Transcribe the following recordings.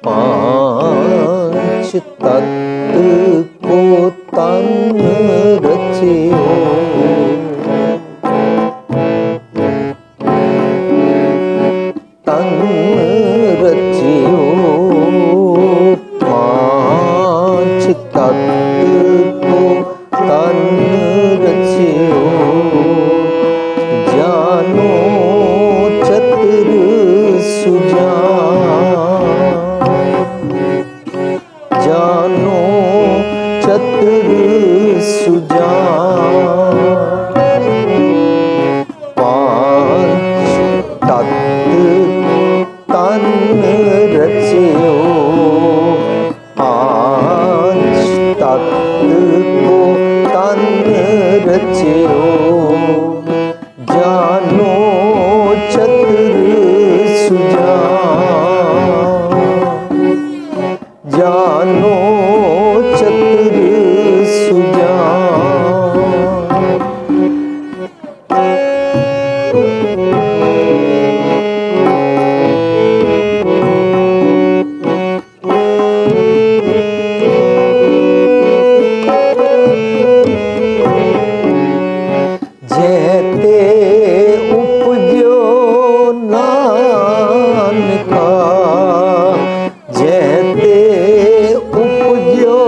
पांच तत्व को तन रचियो, तन रचियो। पांच तत्व को तन रचियो, जानो चतुर सुजान, जानो चतुर सुजान। पांच तत्व तन रचियो, पांच तत्व को तन रचियो, जानो चतुर सुजान, जानो चतुर सुजान। जैते उपजो नानका, जैते उपजो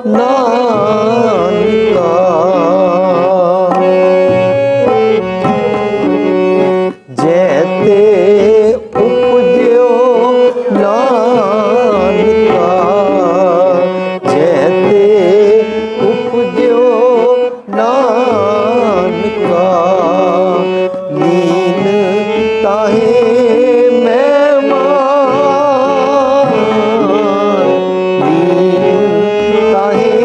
नानका, जैते उपजो नानका, जैते उपजो नानका। लीन ताहे मेहमान, लीन ताहे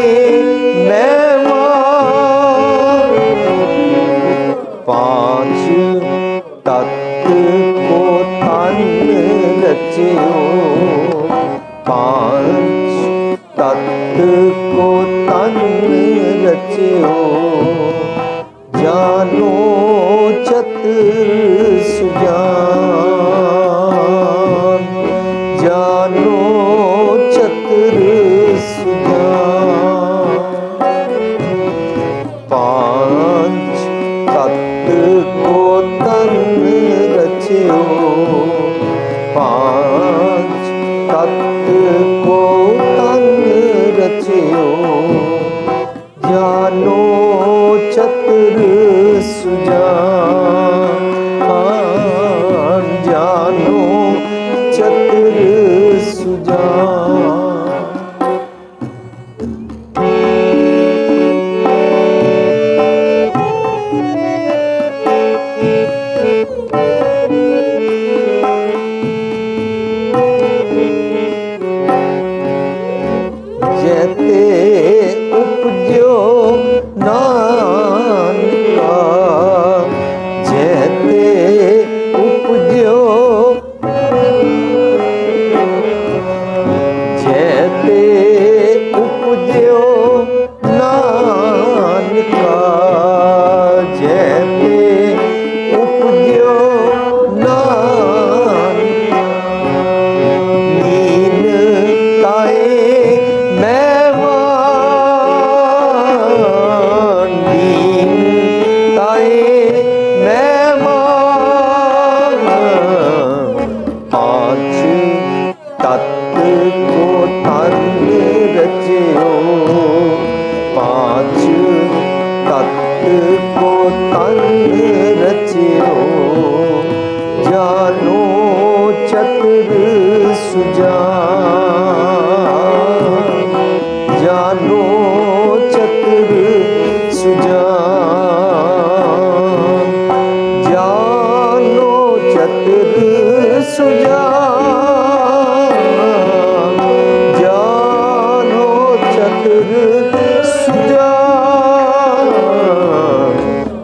मेहमान। पांच तत्व को तन रचियो, पांच तत्व को तन रचियो, जानो चतुर सुजान, जानो चतुर सुजान। पांच तत्व को तन रचियो, पांच तत्व को तन रचियो, जानो चतुर सुजान, जानो चतुर सुजान। जैते उपजो नानका, जैते उपजो, जैते उपजो नानका, जैते उपजो नानका। लीन ताहे मेहमान, लीन ताहे मेहमान। पांच तत्व को तन रचियो, पांच तत्व को तन रचियो, जानो चतुर सुजान, जानो चतुर सुजान, जानो चतुर सुजान, जानो चतुर सुजान।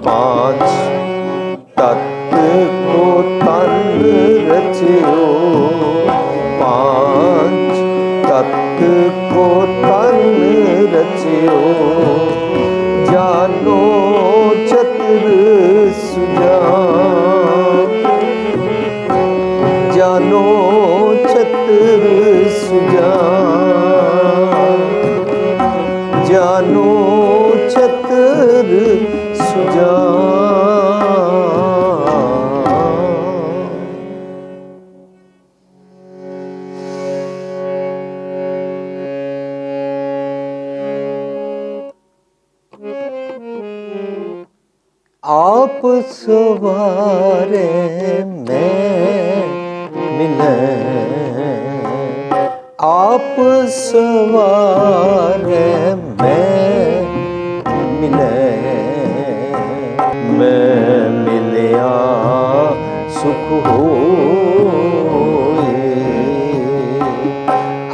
पांच तत्व को तन रचियो, पांच तत्व को तन रचियो, जानो चतुर सुजान, जानो चतुर आप सवारे मैं मिले, आप सवारे मैं मिले, मैं मिलिया सुख होए।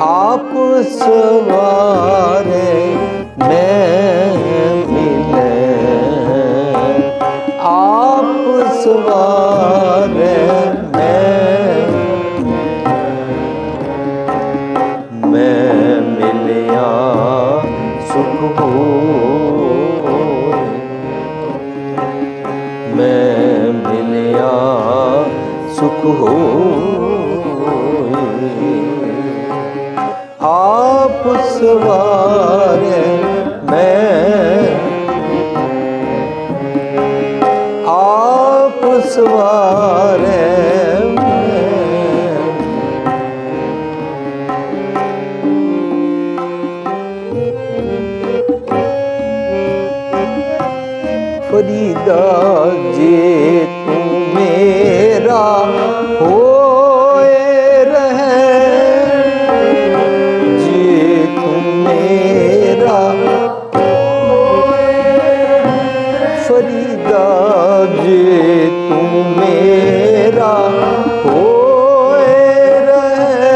आप सवारे मैं मिले, आप सवारे मैं मिलिया सुख होए, मैं मिलिया सुख होए। आप सवारे आप सवारे फरीदा जे तू मेरा होए रहे, जे तू मेरा फरीदा जे तू मेरा होए रहे,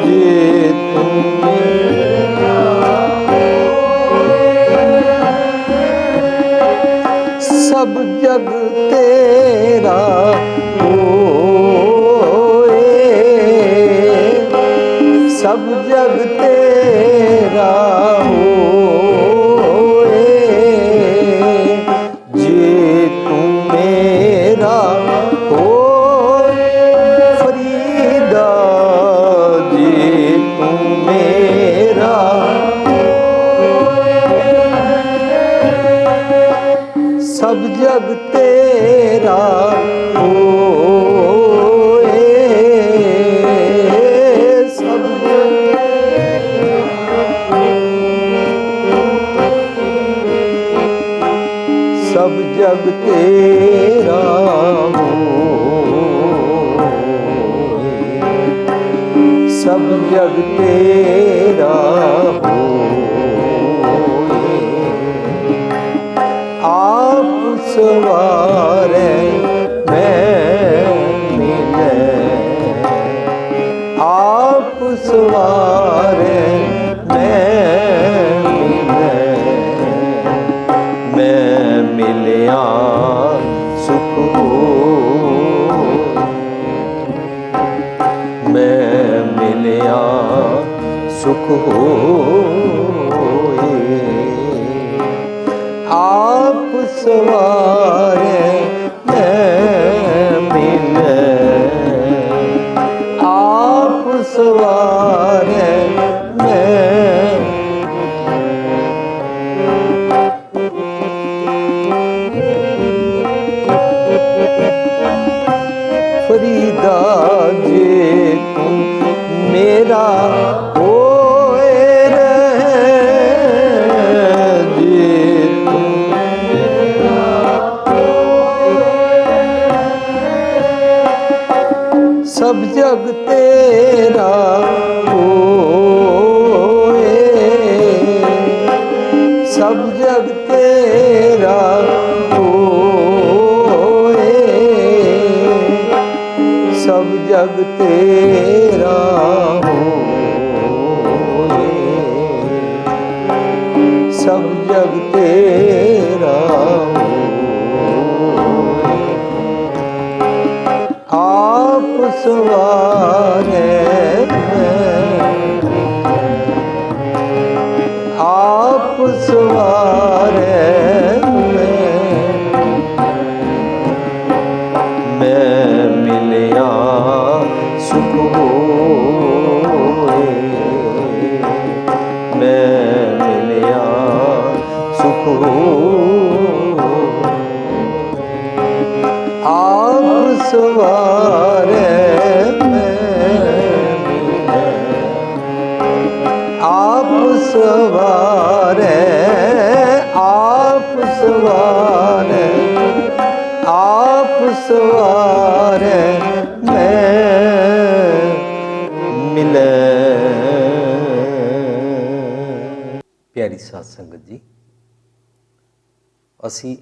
जे तू सब जग तेरा होए, सब जग तेरा होए, जे तू मेरा होए फरीदा, जे तू मेरा सब जग तेरा होए, सब जग तेरा होए, सब जग तेरा होए। आप सवारे मैं मिले, आप सवारे मैं मिले, मैं मिलिया सुख होए, मैं मिलिया सुख होए। आप सवारे मैं मिले, आप सवारे मैं फरीदा जे तू मेरा होए रहे, जे तू सब जग तेरा होए, सब जग तेरा होए, सब जग तेरा होए, सब जग तेरा होए। आप सवारे सवारै आप सवारै मैं मिलै। प्यारी साध संगत जी, ਅਸੀਂ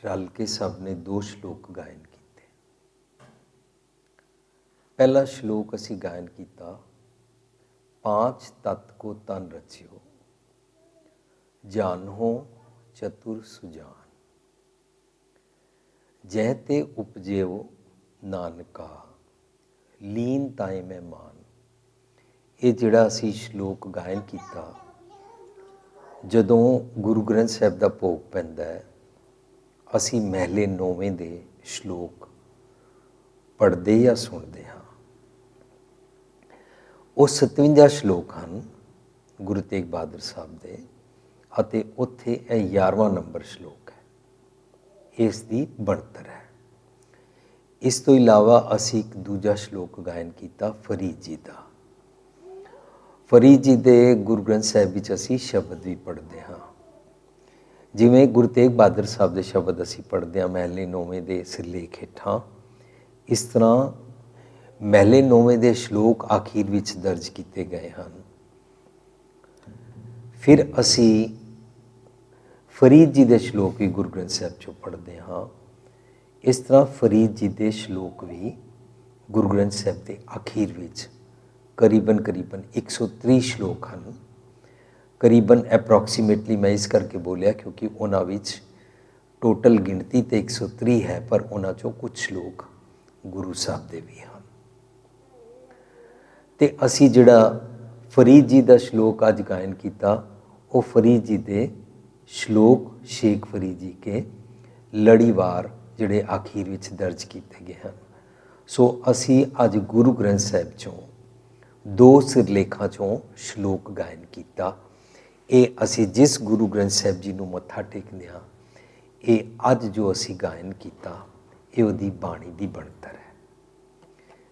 रल के सब ने 2 श्लोक गायन किए। पहला श्लोक असी गायन किया, 5 तत्त को तन रचियो, जानो चतुर सुजान, जह ते उपजेओ नानका, लीन ताए मैं मान। ये जिहड़ा असी श्लोक गायन किया, जदों गुरु ग्रंथ साहिब दा भोग पैंदा है, असी महले 9वें दे श्लोक पढ़ते या सुनते हाँ। वो 57 श्लोक हैं गुरु तेग बहादुर साहब दे, अते उत्थे 11वां नंबर श्लोक है, इसकी बनतर है। इस तो इलावा असी एक दूजा श्लोक गायन किया फरीद जी का। फरीद जी के गुरु ग्रंथ साहिब विच असी शब्द भी पढ़ते हाँ, जिमें गुरु तेग बहादुर साहब के शब्द असी पढ़ते हैं महले 9वें के सिरलेख हेठां, इस तरह महले 9वें के श्लोक आखिर विच दर्ज किए गए हैं। फिर असी फरीद जी के श्लोक भी गुरु ग्रंथ साहिब चों पढ़ते हाँ। इस तरह फरीद जी के श्लोक भी गुरु ग्रंथ साहिब के आखिर विच करीबन 130 श्लोक हैं। करीबन एप्रॉक्सीमेटली मैं इस करके बोलिया क्योंकि उन्हां विच टोटल गिनती तो 130 है, पर उन्हां चों कुछ श्लोक गुरु साहब दे भी हैं। ते असी जिहड़ा फरीद जी का श्लोक अज गायन किया, वो फरीद जी के श्लोक शेख फरीद जी के लड़ीवार जिहड़े आखिर विच दर्ज किए गए हैं। सो असी अज गुरु ग्रंथ साहिब चों 2 सिरलेखां चों श्लोक गायन किया। ये असी जिस गुरु ग्रंथ साहिब जी नूं मत्था टेकदे हां, ये अज जो असी गायन किया, ये उहदी बाणी दी बनतर है।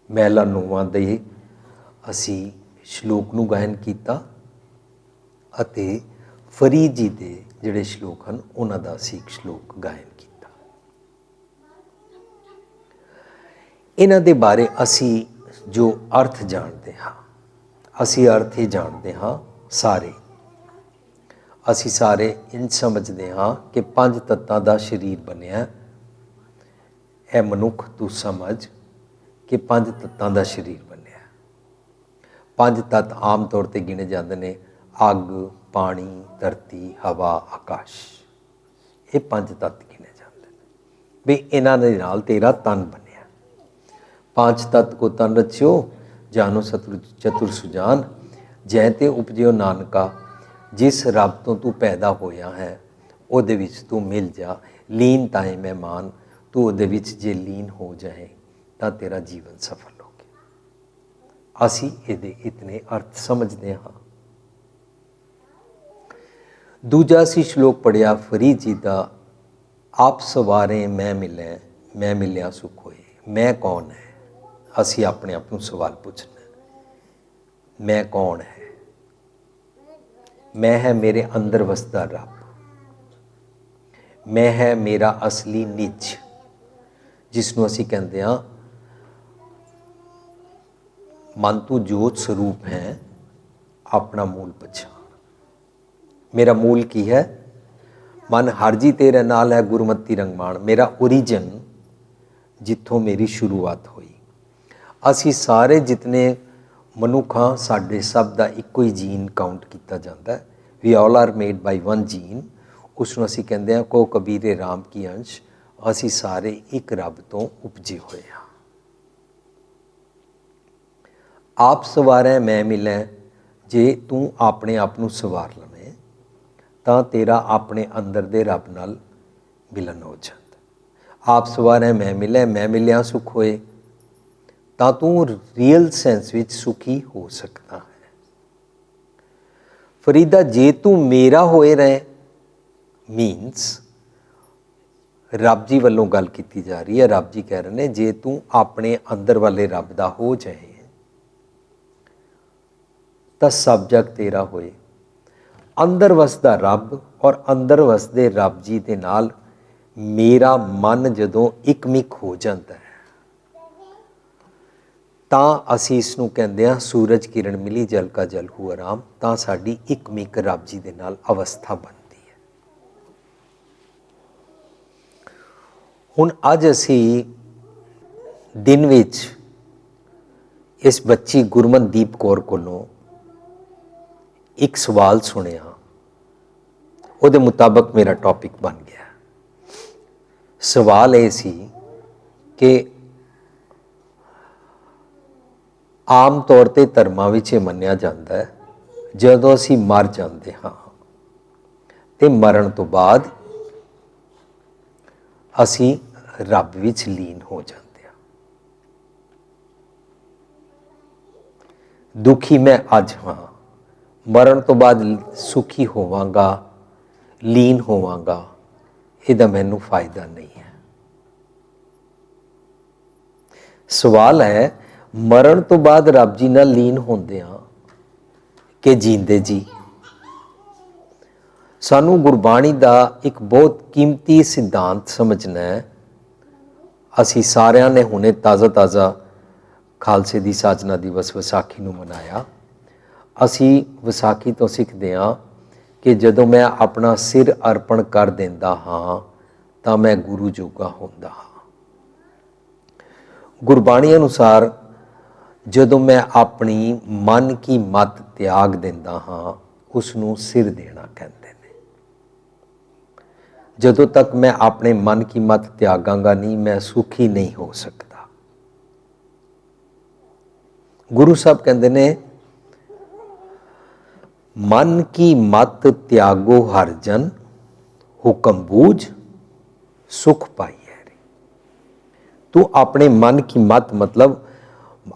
महला 9वां दे असी श्लोक नूं गायन किया, अते फरीद जी के जिहड़े श्लोक हैं उन्हां दा असी एक श्लोक गायन किया। इन्हां दे बारे असी जो अर्थ जानते हाँ, असी अर्थ ये जानते हाँ सारे, असी सारे इंज समझते हाँ कि 5 तत्तां दा शरीर बनिया है। मनुख तू समझ कि 5 तत्तां दा शरीर बनिया। 5 तत्त आम तौर पर गिने जाते हैं, अग, पानी, धरती, हवा, आकाश। ये 5 तत्त गिने जाते हैं भी इन्हां दे नाल तेरा तन बनिया। 5 तत्त को तन रचियो, जानो चतुर सुजान, जै ते उपजियो नानका, जिस रब तो तू पैदा होया है उहदे विच तू मिल जा, लीन ताए मैं मान, तू उहदे विच जे लीन हो जाए तो तेरा जीवन सफल हो गया। असी इहदे इतने अर्थ समझते हाँ। दूजा असी श्लोक पढ़िया फरीद जी का, आप सवारे मैं मिलै, मैं मिलिया सुख होए। मैं कौन है? असी अपने आप को सवाल पूछना, मैं कौन है? मैं है मेरे अंदर वसदा रब, मैं है मेरा असली निज, जिसनों असी कहते हाँ मन तू जोत स्वरूप है, अपना मूल पछाण। मेरा मूल की है? मन हर जी तेरे नाल है, गुरमति रंगमान। मेरा ओरिजिन जिथों मेरी शुरुआत हुई। असी सारे जितने मनुख हाँ, साडे सब का एको ही जीन काउंट किया जाता है। We all are made by 1 gene. उसनों असी कहते हैं को कबीरे राम की अंश, असी सारे एक रब तो उपजे हुए हाँ। आप सवारै मैं मिलै, जे तू अपने आप नूं सवार लवें तां तेरा अपने अंदर दे रब नाल मिलन हो जाता। आप सवारै मैं मिलै, मैं मिलिया सुख होए, तां तू रियल सेंस विच सुखी हो सकता है। फरीदा, जे तू मेरा होए रहे मीनस रब जी वालों गल की जा रही है। रब जी कह रहे हैं जे तू अपने अंदर वाले रब दा हो जाए तो सब जग तेरा होए। अंदर वसदा रब और अंदर वसदे रब जी के नाल मेरा मन जदों इकमिक हो जाता है ਤਾਂ ਅਸੀਂ ਇਸ ਨੂੰ ਕਹਿੰਦੇ ਹਾਂ ਸੂਰਜ ਕਿਰਨ ਮਿਲੀ ਜਲ ਕਾ ਜਲ ਹੂ ਆਰਾਮ, ਤਾਂ ਸਾਡੀ ਇਕਮਿਕ ਰੱਬ ਜੀ ਦੇ ਨਾਲ ਅਵਸਥਾ ਬਣਦੀ ਹੈ। ਹੁਣ ਅੱਜ ਅਸੀਂ ਦਿਨ ਵਿੱਚ ਇਸ ਬੱਚੀ ਗੁਰਮਨਦੀਪ ਕੌਰ ਕੋਲੋਂ ਇੱਕ ਸਵਾਲ ਸੁਣਿਆ, ਉਹਦੇ ਮੁਤਾਬਕ ਮੇਰਾ ਟੌਪਿਕ ਬਣ ਗਿਆ। ਸਵਾਲ ਇਹ ਸੀ ਕਿ ਆਮ ਤੌਰ 'ਤੇ ਧਰਮਾਂ ਵਿੱਚ ਇਹ ਮੰਨਿਆ ਜਾਂਦਾ ਹੈ ਜਦੋਂ ਅਸੀਂ ਮਰ ਜਾਂਦੇ ਹਾਂ ਤੇ ਮਰਨ ਤੋਂ ਬਾਅਦ ਅਸੀਂ ਰੱਬ ਵਿੱਚ ਲੀਨ ਹੋ ਜਾਂਦੇ ਹਾਂ। ਦੁਖੀ ਮੈਂ ਅੱਜ ਹਾਂ, ਮਰਨ ਤੋਂ ਬਾਅਦ ਸੁਖੀ ਹੋਵਾਂਗਾ, ਲੀਨ ਹੋਵਾਂਗਾ, ਇਹਦਾ ਮੈਨੂੰ ਫਾਇਦਾ ਨਹੀਂ ਹੈ। ਸਵਾਲ ਹੈ, ਮਰਨ ਤੋਂ ਬਾਅਦ ਰੱਬ ਜੀ ਨਾਲ ਲੀਨ ਹੁੰਦੇ ਹਾਂ ਕਿ ਜੀਂਦੇ ਜੀ? ਸਾਨੂੰ ਗੁਰਬਾਣੀ ਦਾ ਇੱਕ ਬਹੁਤ ਕੀਮਤੀ ਸਿਧਾਂਤ ਸਮਝਣਾ ਹੈ। ਅਸੀਂ ਸਾਰਿਆਂ ਨੇ ਹੁਣੇ ਤਾਜ਼ਾ ਖਾਲਸੇ ਦੀ ਸਾਜਨਾ ਦਿਵਸ ਵਿਸਾਖੀ ਨੂੰ ਮਨਾਇਆ। ਅਸੀਂ ਵਿਸਾਖੀ ਤੋਂ ਸਿੱਖਦੇ ਹਾਂ ਕਿ ਜਦੋਂ ਮੈਂ ਆਪਣਾ ਸਿਰ ਅਰਪਣ ਕਰ ਦਿੰਦਾ ਹਾਂ ਤਾਂ ਮੈਂ ਗੁਰੂ ਜੋਗਾ ਹੁੰਦਾ ਹਾਂ। ਗੁਰਬਾਣੀ ਅਨੁਸਾਰ ਜਦੋਂ ਮੈਂ ਆਪਣੀ ਮਨ ਕੀ ਮੱਤ ਤਿਆਗ ਦਿੰਦਾ ਹਾਂ ਉਸ ਨੂੰ ਸਿਰ ਦੇਣਾ ਕਹਿੰਦੇ ਨੇ। ਜਦੋਂ ਤੱਕ ਮੈਂ ਆਪਣੇ ਮਨ ਕੀ ਮੱਤ ਤਿਆਗਾਂਗਾ ਨਹੀਂ, ਮੈਂ ਸੁਖੀ ਨਹੀਂ ਹੋ ਸਕਦਾ। ਗੁਰੂ ਸਾਹਿਬ ਕਹਿੰਦੇ ਨੇ, ਮਨ ਕੀ ਮਤ ਤਿਆਗੋ ਹਰ ਜਨ, ਹੁਕਮ ਬੂਝ ਸੁਖ ਪਾਈਐ। ਤੂੰ ਆਪਣੇ ਮਨ ਕੀ ਮਤ ਮਤਲਬ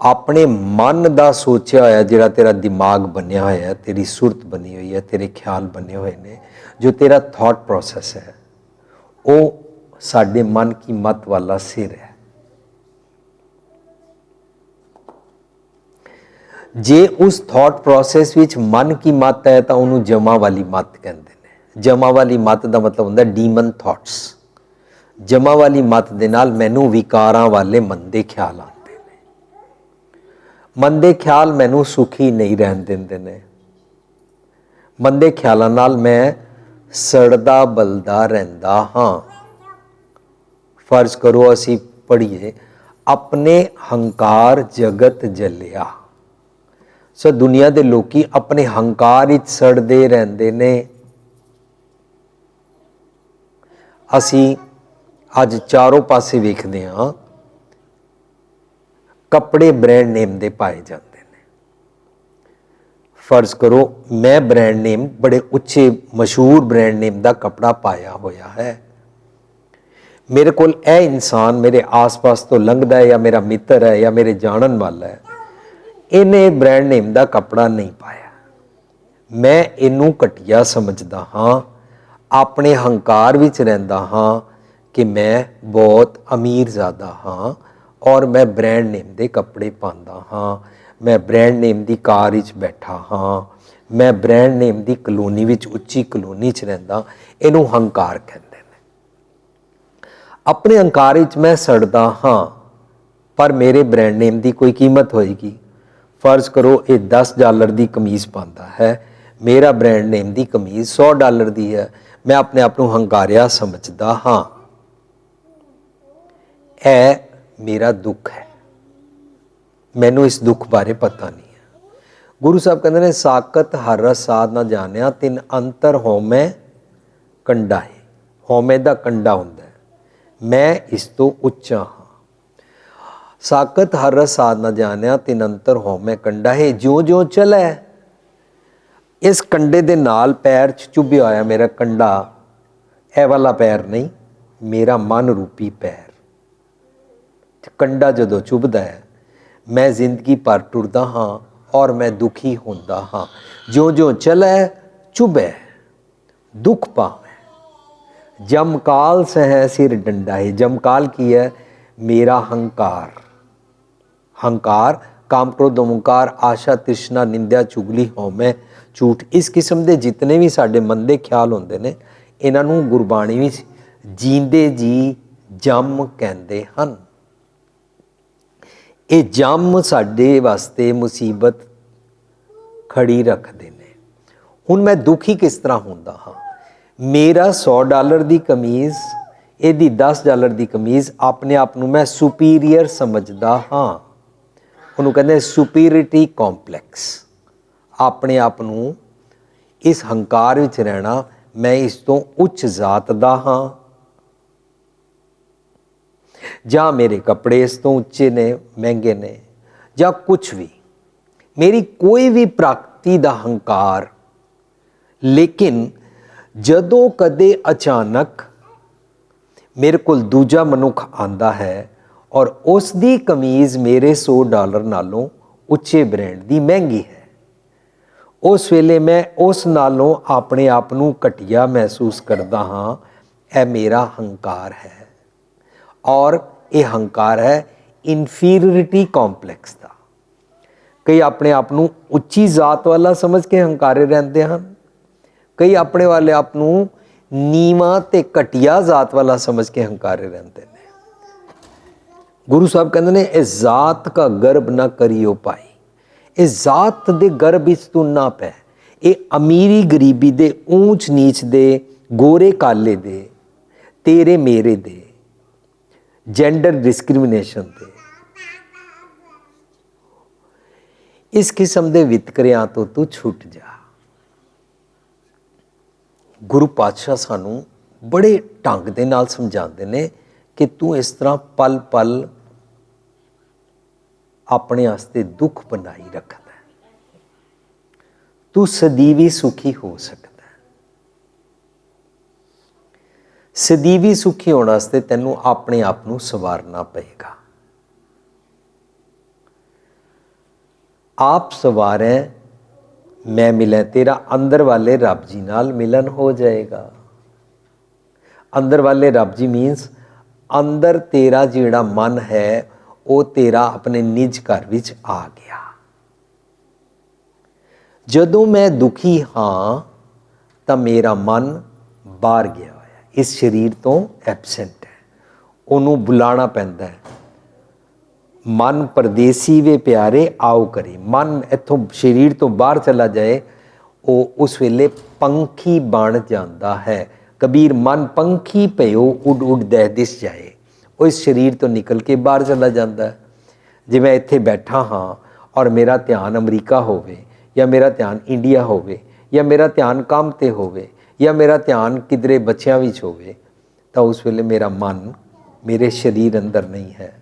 ਆਪਣੇ ਮਨ ਦਾ ਸੋਚਿਆ ਹੋਇਆ, ਜਿਹੜਾ ਤੇਰਾ ਦਿਮਾਗ ਬਣਿਆ ਹੋਇਆ ਹੈ, ਤੇਰੀ ਸੁਰਤ ਬਣੀ ਹੋਈ ਹੈ, ਤੇਰੇ ਖਿਆਲ ਬਣੇ ਹੋਏ ਨੇ, ਜੋ ਤੇਰਾ ਥਾਟ ਪ੍ਰੋਸੈਸ ਹੈ, ਉਹ ਸਾਡੇ ਮਨ ਕੀ ਮਤ ਵਾਲਾ ਸਿਰ ਹੈ। ਜੇ ਉਸ ਥਾਟ ਪ੍ਰੋਸੈਸ ਵਿੱਚ ਮਨ ਕੀ ਮਤ ਹੈ ਤਾਂ ਉਹਨੂੰ ਜਮਾ ਵਾਲੀ ਮਤ ਕਹਿੰਦੇ ਨੇ। ਜਮਾ ਵਾਲੀ ਮਤ ਦਾ ਮਤਲਬ ਹੁੰਦਾ ਡੀਮਨ ਥਾਟਸ। ਜਮਾ ਵਾਲੀ ਮਤ ਦੇ ਨਾਲ ਮੈਨੂੰ ਵਿਕਾਰਾਂ ਵਾਲੇ ਮੰਦੇ ਖਿਆਲ ਆਉਂਦੇ ਨੇ। ਮੰਦੇ ਖਿਆਲ ਮੈਨੂੰ ਸੁਖੀ ਨਹੀਂ ਰਹਿਣ ਦਿੰਦੇ ਨੇ। ਮੰਦੇ ਖਿਆਲਾਂ ਨਾਲ ਮੈਂ ਸੜਦਾ ਬਲਦਾ ਰਹਿੰਦਾ ਹਾਂ। ਫਰਜ਼ ਕਰੋ ਅਸੀਂ ਪੜ੍ਹੀਏ, ਆਪਣੇ ਹੰਕਾਰ ਜਗਤ ਜਲਿਆ। ਸੋ ਦੁਨੀਆ ਦੇ ਲੋਕੀ ਆਪਣੇ ਹੰਕਾਰ ਵਿੱਚ ਸੜਦੇ ਰਹਿੰਦੇ ਨੇ। ਅਸੀਂ ਅੱਜ ਚਾਰੋਂ ਪਾਸੇ ਵੇਖਦੇ ਹਾਂ, ਕੱਪੜੇ ਬ੍ਰਾਂਡ ਨੇਮ ਦੇ ਪਾਏ ਜਾਂਦੇ ਨੇ। ਫਰਜ਼ ਕਰੋ ਮੈਂ ਬ੍ਰਾਂਡ ਨੇਮ, ਬੜੇ ਉੱਚੇ ਮਸ਼ਹੂਰ ਬ੍ਰਾਂਡ ਨੇਮ ਦਾ ਕੱਪੜਾ ਪਾਇਆ ਹੋਇਆ ਹੈ। ਮੇਰੇ ਕੋਲ ਇਹ ਇਨਸਾਨ ਮੇਰੇ ਆਸ-ਪਾਸ ਤੋਂ ਲੰਘਦਾ ਹੈ, ਜਾਂ ਮੇਰਾ ਮਿੱਤਰ ਹੈ, ਜਾਂ ਮੇਰੇ ਜਾਣਨ ਵਾਲਾ ਹੈ, ਇਹਨੇ ਬ੍ਰਾਂਡ ਨੇਮ ਦਾ ਕੱਪੜਾ ਨਹੀਂ ਪਾਇਆ। ਮੈਂ ਇਹਨੂੰ ਘਟੀਆ ਸਮਝਦਾ ਹਾਂ, ਆਪਣੇ ਹੰਕਾਰ ਵਿੱਚ ਰਹਿੰਦਾ ਹਾਂ ਕਿ ਮੈਂ ਬਹੁਤ ਅਮੀਰ ਜ਼ਾਦਾ ਹਾਂ ਔਰ ਮੈਂ ਬ੍ਰਾਂਡ ਨੇਮ ਦੇ ਕੱਪੜੇ ਪਾਉਂਦਾ ਹਾਂ, ਮੈਂ ਬ੍ਰਾਂਡ ਨੇਮ ਦੀ ਕਾਰ ਵਿੱਚ ਬੈਠਾ ਹਾਂ, ਮੈਂ ਬ੍ਰਾਂਡ ਨੇਮ ਦੀ ਕਲੋਨੀ ਵਿੱਚ, ਉੱਚੀ ਕਲੋਨੀ 'ਚ ਰਹਿੰਦਾ। ਇਹਨੂੰ ਹੰਕਾਰ ਕਹਿੰਦੇ ਨੇ। ਆਪਣੇ ਹੰਕਾਰ ਵਿੱਚ ਮੈਂ ਸੜਦਾ ਹਾਂ, ਪਰ ਮੇਰੇ ਬ੍ਰਾਂਡ ਨੇਮ ਦੀ ਕੋਈ ਕੀਮਤ ਹੋਏਗੀ। ਫਰਜ਼ ਕਰੋ ਇਹ $10 ਦੀ ਕਮੀਜ਼ ਪਾਉਂਦਾ ਹੈ, ਮੇਰਾ ਬ੍ਰਾਂਡ ਨੇਮ ਦੀ ਕਮੀਜ਼ $100 ਦੀ ਹੈ। ਮੈਂ ਆਪਣੇ ਆਪ ਨੂੰ ਹੰਕਾਰਿਆ ਸਮਝਦਾ ਹਾਂ। ਇਹ ਮੇਰਾ ਦੁੱਖ ਹੈ, ਮੈਨੂੰ ਇਸ ਦੁੱਖ ਬਾਰੇ ਪਤਾ ਨਹੀਂ ਹੈ। ਗੁਰੂ ਸਾਹਿਬ ਕਹਿੰਦੇ ਨੇ, ਸਾਕਤ ਹਰ ਰਸ ਸਾਧ ਨਾ ਜਾਣਿਆ, ਤਿਨ ਅੰਤਰ ਹਉਮੈ ਕੰਡਾ ਹੈ। ਹਉਮੈ ਦਾ ਕੰਡਾ ਹੁੰਦਾ ਹੈ, ਮੈਂ ਇਸ ਤੋਂ ਉੱਚਾ ਹਾਂ। ਸਾਕਤ ਹਰ ਰਸ ਸਾਧ ਨਾ ਜਾਣਿਆ, ਤਿਨ ਅੰਤਰ ਹਉਮੈ ਕੰਡਾ ਹੈ। ਜਿਉਂ ਚਲੇ ਇਸ ਕੰਡੇ ਦੇ ਨਾਲ ਪੈਰ 'ਚ ਚੁੱਭਿਆ ਹੋਇਆ ਮੇਰਾ ਕੰਡਾ, ਇਹ ਵਾਲਾ ਪੈਰ ਨਹੀਂ, ਮੇਰਾ ਮਨ ਰੂਪੀ ਪੈਰ। ਕੰਡਾ ਜਦੋਂ ਚੁੱਭਦਾ ਹੈ, ਮੈਂ ਜ਼ਿੰਦਗੀ ਭਰ ਟੁਰਦਾ ਹਾਂ ਔਰ ਮੈਂ ਦੁਖੀ ਹੁੰਦਾ ਹਾਂ। ਜਿਉਂ ਚਲੇ ਚੁਭੈ ਦੁੱਖ ਪਾਵੈ, ਜਮਕਾਲ ਸਹਿ ਸਿਰ ਡੰਡਾ ਹੈ। ਜਮਕਾਲ ਕੀ ਹੈ? ਮੇਰਾ ਹੰਕਾਰ। ਹੰਕਾਰ, ਕਾਮ ਕ੍ਰੋਧ ਓਮਕਾਰ, ਆਸ਼ਾ ਤ੍ਰਿਸ਼ਨਾ, ਨਿੰਦਿਆ ਚੁਗਲੀ, ਹਉਮੈ ਝੂਠ। ਇਸ ਕਿਸਮ ਦੇ ਜਿਤਨੇ ਵੀ ਸਾਡੇ ਮੰਦੇ ਖਿਆਲ ਹੁੰਦੇ ਨੇ, ਇਹਨਾਂ ਨੂੰ ਗੁਰਬਾਣੀ ਵਿੱਚ ਜੀਂਦੇ ਜੀ ਜੰਮ ਕਹਿੰਦੇ ਹਨ। ਇਹ ਜੰਮ ਸਾਡੇ ਵਾਸਤੇ ਮੁਸੀਬਤ ਖੜੀ ਰੱਖਦੇ ਨੇ। ਹੁਣ ਮੈਂ ਦੁਖੀ ਕਿਸ ਤਰ੍ਹਾਂ ਹੁੰਦਾ ਹਾਂ? ਮੇਰਾ $100 ਦੀ ਕਮੀਜ਼, ਇਹਦੀ $10 ਦੀ ਕਮੀਜ਼, ਆਪਣੇ ਆਪ ਨੂੰ ਮੈਂ ਸੁਪੀਰੀਅਰ ਸਮਝਦਾ ਹਾਂ। ਉਹਨੂੰ ਕਹਿੰਦੇ ਸੁਪੀਰੀਅਰਿਟੀ ਕੰਪਲੈਕਸ। ਆਪਣੇ ਆਪ ਨੂੰ ਇਸ ਹੰਕਾਰ ਵਿੱਚ ਰਹਿਣਾ, ਮੈਂ ਇਸ ਤੋਂ ਉੱਚ ਜ਼ਾਤ ਦਾ ਹਾਂ, ਜਾਂ ਮੇਰੇ ਕੱਪੜੇ ਇਸ ਤੋਂ ਉੱਚੇ ਨੇ, ਮਹਿੰਗੇ ਨੇ, ਜਾਂ ਕੁਛ ਵੀ, ਮੇਰੀ ਕੋਈ ਵੀ ਪ੍ਰਾਪਤੀ ਦਾ ਹੰਕਾਰ। ਲੇਕਿਨ ਜਦੋਂ ਕਦੇ ਅਚਾਨਕ ਮੇਰੇ ਕੋਲ ਦੂਜਾ ਮਨੁੱਖ ਆਂਦਾ ਹੈ ਔਰ ਉਸ ਦੀ ਕਮੀਜ਼ ਮੇਰੇ $100 ਨਾਲੋਂ ਉੱਚੇ ਬ੍ਰਾਂਡ ਦੀ ਮਹਿੰਗੀ ਹੈ, ਉਸ ਵੇਲੇ ਮੈਂ ਉਸ ਨਾਲੋਂ ਆਪਣੇ ਆਪ ਨੂੰ ਘਟੀਆ ਮਹਿਸੂਸ ਕਰਦਾ ਹਾਂ। ਇਹ ਮੇਰਾ ਹੰਕਾਰ ਹੈ, ਔਰ ਇਹ ਹੰਕਾਰ ਹੈ ਇਨਫੀਰੀਅਰਿਟੀ ਕੰਪਲੈਕਸ ਦਾ। ਕਈ ਆਪਣੇ ਆਪ ਨੂੰ ਉੱਚੀ ਜ਼ਾਤ ਵਾਲਾ ਸਮਝ ਕੇ ਹੰਕਾਰੇ ਰਹਿੰਦੇ ਹਨ, ਕਈ ਆਪਣੇ ਵਾਲੇ ਆਪ ਨੂੰ ਨੀਵਾਂ ਤੇ ਘਟੀਆ ਜ਼ਾਤ ਵਾਲਾ ਸਮਝ ਕੇ ਹੰਕਾਰੇ ਰਹਿੰਦੇ ਨੇ। ਗੁਰੂ ਸਾਹਿਬ ਕਹਿੰਦੇ ਨੇ, ਇਹ ਜ਼ਾਤ ਕਾ ਗਰਭ ਨਾ ਕਰਿਓ ਭਾਈ। ਇਹ ਜ਼ਾਤ ਦੇ ਗਰਭ ਵਿੱਚ ਤੂੰ ਨਾ ਪੈ। ਇਹ ਅਮੀਰੀ ਗਰੀਬੀ ਦੇ, ਊਂਚ ਨੀਚ ਦੇ, ਗੋਰੇ ਕਾਲੇ ਦੇ, ਤੇਰੇ ਮੇਰੇ ਦੇ, ਜੈਂਡਰ ਡਿਸਕ੍ਰਿਮੀਨੇਸ਼ਨ ਦੇ, ਇਸ ਕਿਸਮ ਦੇ ਵਿਤਕਰਿਆਂ ਤੋਂ ਤੂੰ ਛੁੱਟ ਜਾ। ਗੁਰੂ ਪਾਤਸ਼ਾਹ ਸਾਨੂੰ ਬੜੇ ਢੰਗ ਦੇ ਨਾਲ ਸਮਝਾਉਂਦੇ ਨੇ ਕਿ ਤੂੰ ਇਸ ਤਰ੍ਹਾਂ ਪਲ ਪਲ ਆਪਣੇ ਵਾਸਤੇ ਦੁੱਖ ਬਣਾਈ ਰੱਖਦਾ ਹੈ, ਤੂੰ ਸਦੀਵੀ ਸੁਖੀ ਹੋ ਸਕਦਾ ਹੈ। ਸਦੀਵੀ ਸੁਖੀ ਹੋਣ ਵਾਸਤੇ ਤੈਨੂੰ ਆਪਣੇ ਆਪ ਨੂੰ ਸਵਾਰਨਾ ਪਏਗਾ। ਆਪ ਸਵਾਰੈ ਮੈਂ ਮਿਲੈ, ਤੇਰਾ ਅੰਦਰ ਵਾਲੇ ਰੱਬ ਜੀ ਨਾਲ ਮਿਲਨ ਹੋ ਜਾਏਗਾ। ਅੰਦਰ ਵਾਲੇ ਰੱਬ ਜੀ ਮੀਨਸ ਅੰਦਰ ਤੇਰਾ ਜਿਹੜਾ ਮਨ ਹੈ ਉਹ ਤੇਰਾ ਆਪਣੇ ਨਿਜ ਘਰ ਵਿੱਚ ਆ ਗਿਆ। ਜਦੋਂ ਮੈਂ ਦੁਖੀ ਹਾਂ ਤਾਂ ਮੇਰਾ ਮਨ ਬਾਹਰ ਗਿਆ ਹੋਇਆ, ਇਸ ਸਰੀਰ ਤੋਂ ਐਬਸੈਂਟ ਹੈ, ਉਹਨੂੰ ਬੁਲਾਉਣਾ ਪੈਂਦਾ ਹੈ। ਮਨ ਪਰਦੇਸੀ ਵੇ ਪਿਆਰੇ ਆਓ ਕਰੇ। ਮਨ ਇੱਥੋਂ ਸਰੀਰ ਤੋਂ ਬਾਹਰ ਚਲਾ ਜਾਏ, ਉਹ ਉਸ ਵੇਲੇ ਪੰਖੀ ਬਣ ਜਾਂਦਾ ਹੈ। ਕਬੀਰ ਮਨ ਪੰਖੀ ਭਇਓ ਉੱਡ ਉੱਡ ਦਹਿ ਦਿਸ ਜਾਏ। ਉਹ ਇਸ ਸਰੀਰ ਤੋਂ ਨਿਕਲ ਕੇ ਬਾਹਰ ਚਲਾ ਜਾਂਦਾ ਹੈ। ਜੇ ਮੈਂ ਇੱਥੇ ਬੈਠਾ ਹਾਂ ਔਰ ਮੇਰਾ ਧਿਆਨ ਅਮਰੀਕਾ ਹੋਵੇ, ਜਾਂ ਮੇਰਾ ਧਿਆਨ ਇੰਡੀਆ ਹੋਵੇ, ਜਾਂ ਮੇਰਾ ਧਿਆਨ ਕੰਮ 'ਤੇ ਹੋਵੇ, ਜਾਂ ਮੇਰਾ ਧਿਆਨ ਕਿਧਰੇ ਬੱਚਿਆਂ ਵਿੱਚ ਹੋਵੇ, ਤਾਂ ਉਸ ਵੇਲੇ ਮੇਰਾ ਮਨ ਮੇਰੇ ਸਰੀਰ ਅੰਦਰ ਨਹੀਂ ਹੈ,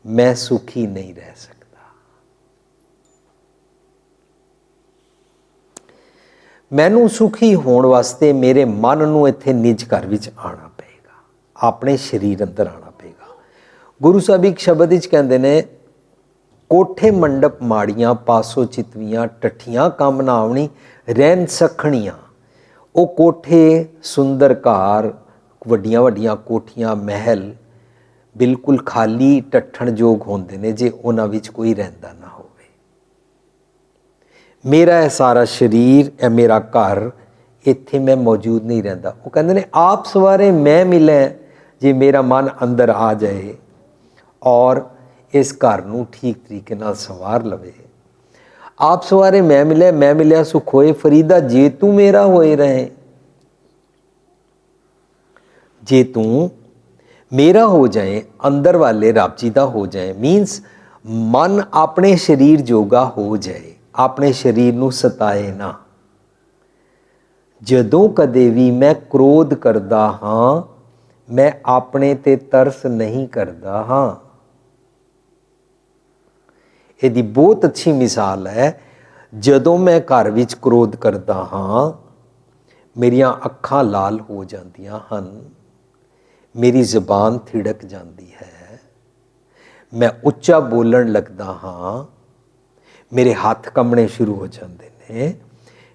ਮੈਂ ਸੁਖੀ ਨਹੀਂ ਰਹਿ ਸਕਦਾ। ਮੈਨੂੰ ਸੁਖੀ ਹੋਣ ਵਾਸਤੇ ਮੇਰੇ ਮਨ ਨੂੰ ਇੱਥੇ ਨਿਜ ਘਰ ਵਿੱਚ ਆਉਣਾ ਪਏਗਾ, ਆਪਣੇ ਸਰੀਰ ਅੰਦਰ ਆਉਣਾ ਪਏਗਾ। ਗੁਰੂ ਸਾਹਿਬ ਇੱਕ ਸ਼ਬਦ ਵਿੱਚ ਕਹਿੰਦੇ ਨੇ, ਕੋਠੇ ਮੰਡਪ ਮਾੜੀਆਂ ਪਾਸੋਂ ਚਿਤਵੀਆਂ, ਟੱਠੀਆਂ ਕੰਮ ਨਾ ਆਉਣੀ ਰਹਿਣ ਸਖਣੀਆਂ। ਉਹ ਕੋਠੇ, ਸੁੰਦਰ ਘਰ, ਵੱਡੀਆਂ ਵੱਡੀਆਂ ਕੋਠੀਆਂ, ਮਹਿਲ ਬਿਲਕੁਲ ਖਾਲੀ ਟੱਠਣਯੋਗ ਹੁੰਦੇ ਨੇ ਜੇ ਉਹਨਾਂ ਵਿੱਚ ਕੋਈ ਰਹਿੰਦਾ ਨਾ ਹੋਵੇ। ਮੇਰਾ ਇਹ ਸਾਰਾ ਸਰੀਰ, ਇਹ ਮੇਰਾ ਘਰ, ਇੱਥੇ ਮੈਂ ਮੌਜੂਦ ਨਹੀਂ ਰਹਿੰਦਾ। ਉਹ ਕਹਿੰਦੇ ਨੇ ਆਪ ਸਵਾਰੇ ਮੈਂ ਮਿਲੈ, ਜੇ ਮੇਰਾ ਮਨ ਅੰਦਰ ਆ ਜਾਏ ਔਰ ਇਸ ਘਰ ਨੂੰ ਠੀਕ ਤਰੀਕੇ ਨਾਲ ਸੰਵਾਰ ਲਵੇ। ਆਪ ਸਵਾਰੇ ਮੈਂ ਮਿਲੈ, ਮੈਂ ਮਿਲਿਆ ਸੁਖ ਹੋਏ ਫਰੀਦਾ, ਜੇ ਤੂੰ ਮੇਰਾ ਹੋਏ ਰਹੇ। ਜੇ ਤੂੰ ਮੇਰਾ ਹੋ ਜਾਏ, ਅੰਦਰ ਵਾਲੇ ਰੱਬ ਜੀ ਦਾ ਹੋ ਜਾਏ, ਮੀਨਸ ਮਨ ਆਪਣੇ ਸਰੀਰ ਜੋਗਾ ਹੋ ਜਾਏ, ਆਪਣੇ ਸਰੀਰ ਨੂੰ ਸਤਾਏ ਨਾ। ਜਦੋਂ ਕਦੇ ਵੀ ਮੈਂ ਕ੍ਰੋਧ ਕਰਦਾ ਹਾਂ, ਮੈਂ ਆਪਣੇ ਤੇ ਤਰਸ ਨਹੀਂ ਕਰਦਾ ਹਾਂ। ਇਹਦੀ ਬਹੁਤ ਅੱਛੀ ਮਿਸਾਲ ਹੈ, ਜਦੋਂ ਮੈਂ ਘਰ ਵਿੱਚ ਕ੍ਰੋਧ ਕਰਦਾ ਹਾਂ, ਮੇਰੀਆਂ ਅੱਖਾਂ ਲਾਲ ਹੋ ਜਾਂਦੀਆਂ ਹਨ, ਮੇਰੀ ਜ਼ੁਬਾਨ ਥਿੜਕ ਜਾਂਦੀ ਹੈ, ਮੈਂ ਉੱਚਾ ਬੋਲਣ ਲੱਗਦਾ ਹਾਂ, ਮੇਰੇ ਹੱਥ ਕੰਬਣੇ ਸ਼ੁਰੂ ਹੋ ਜਾਂਦੇ ਨੇ।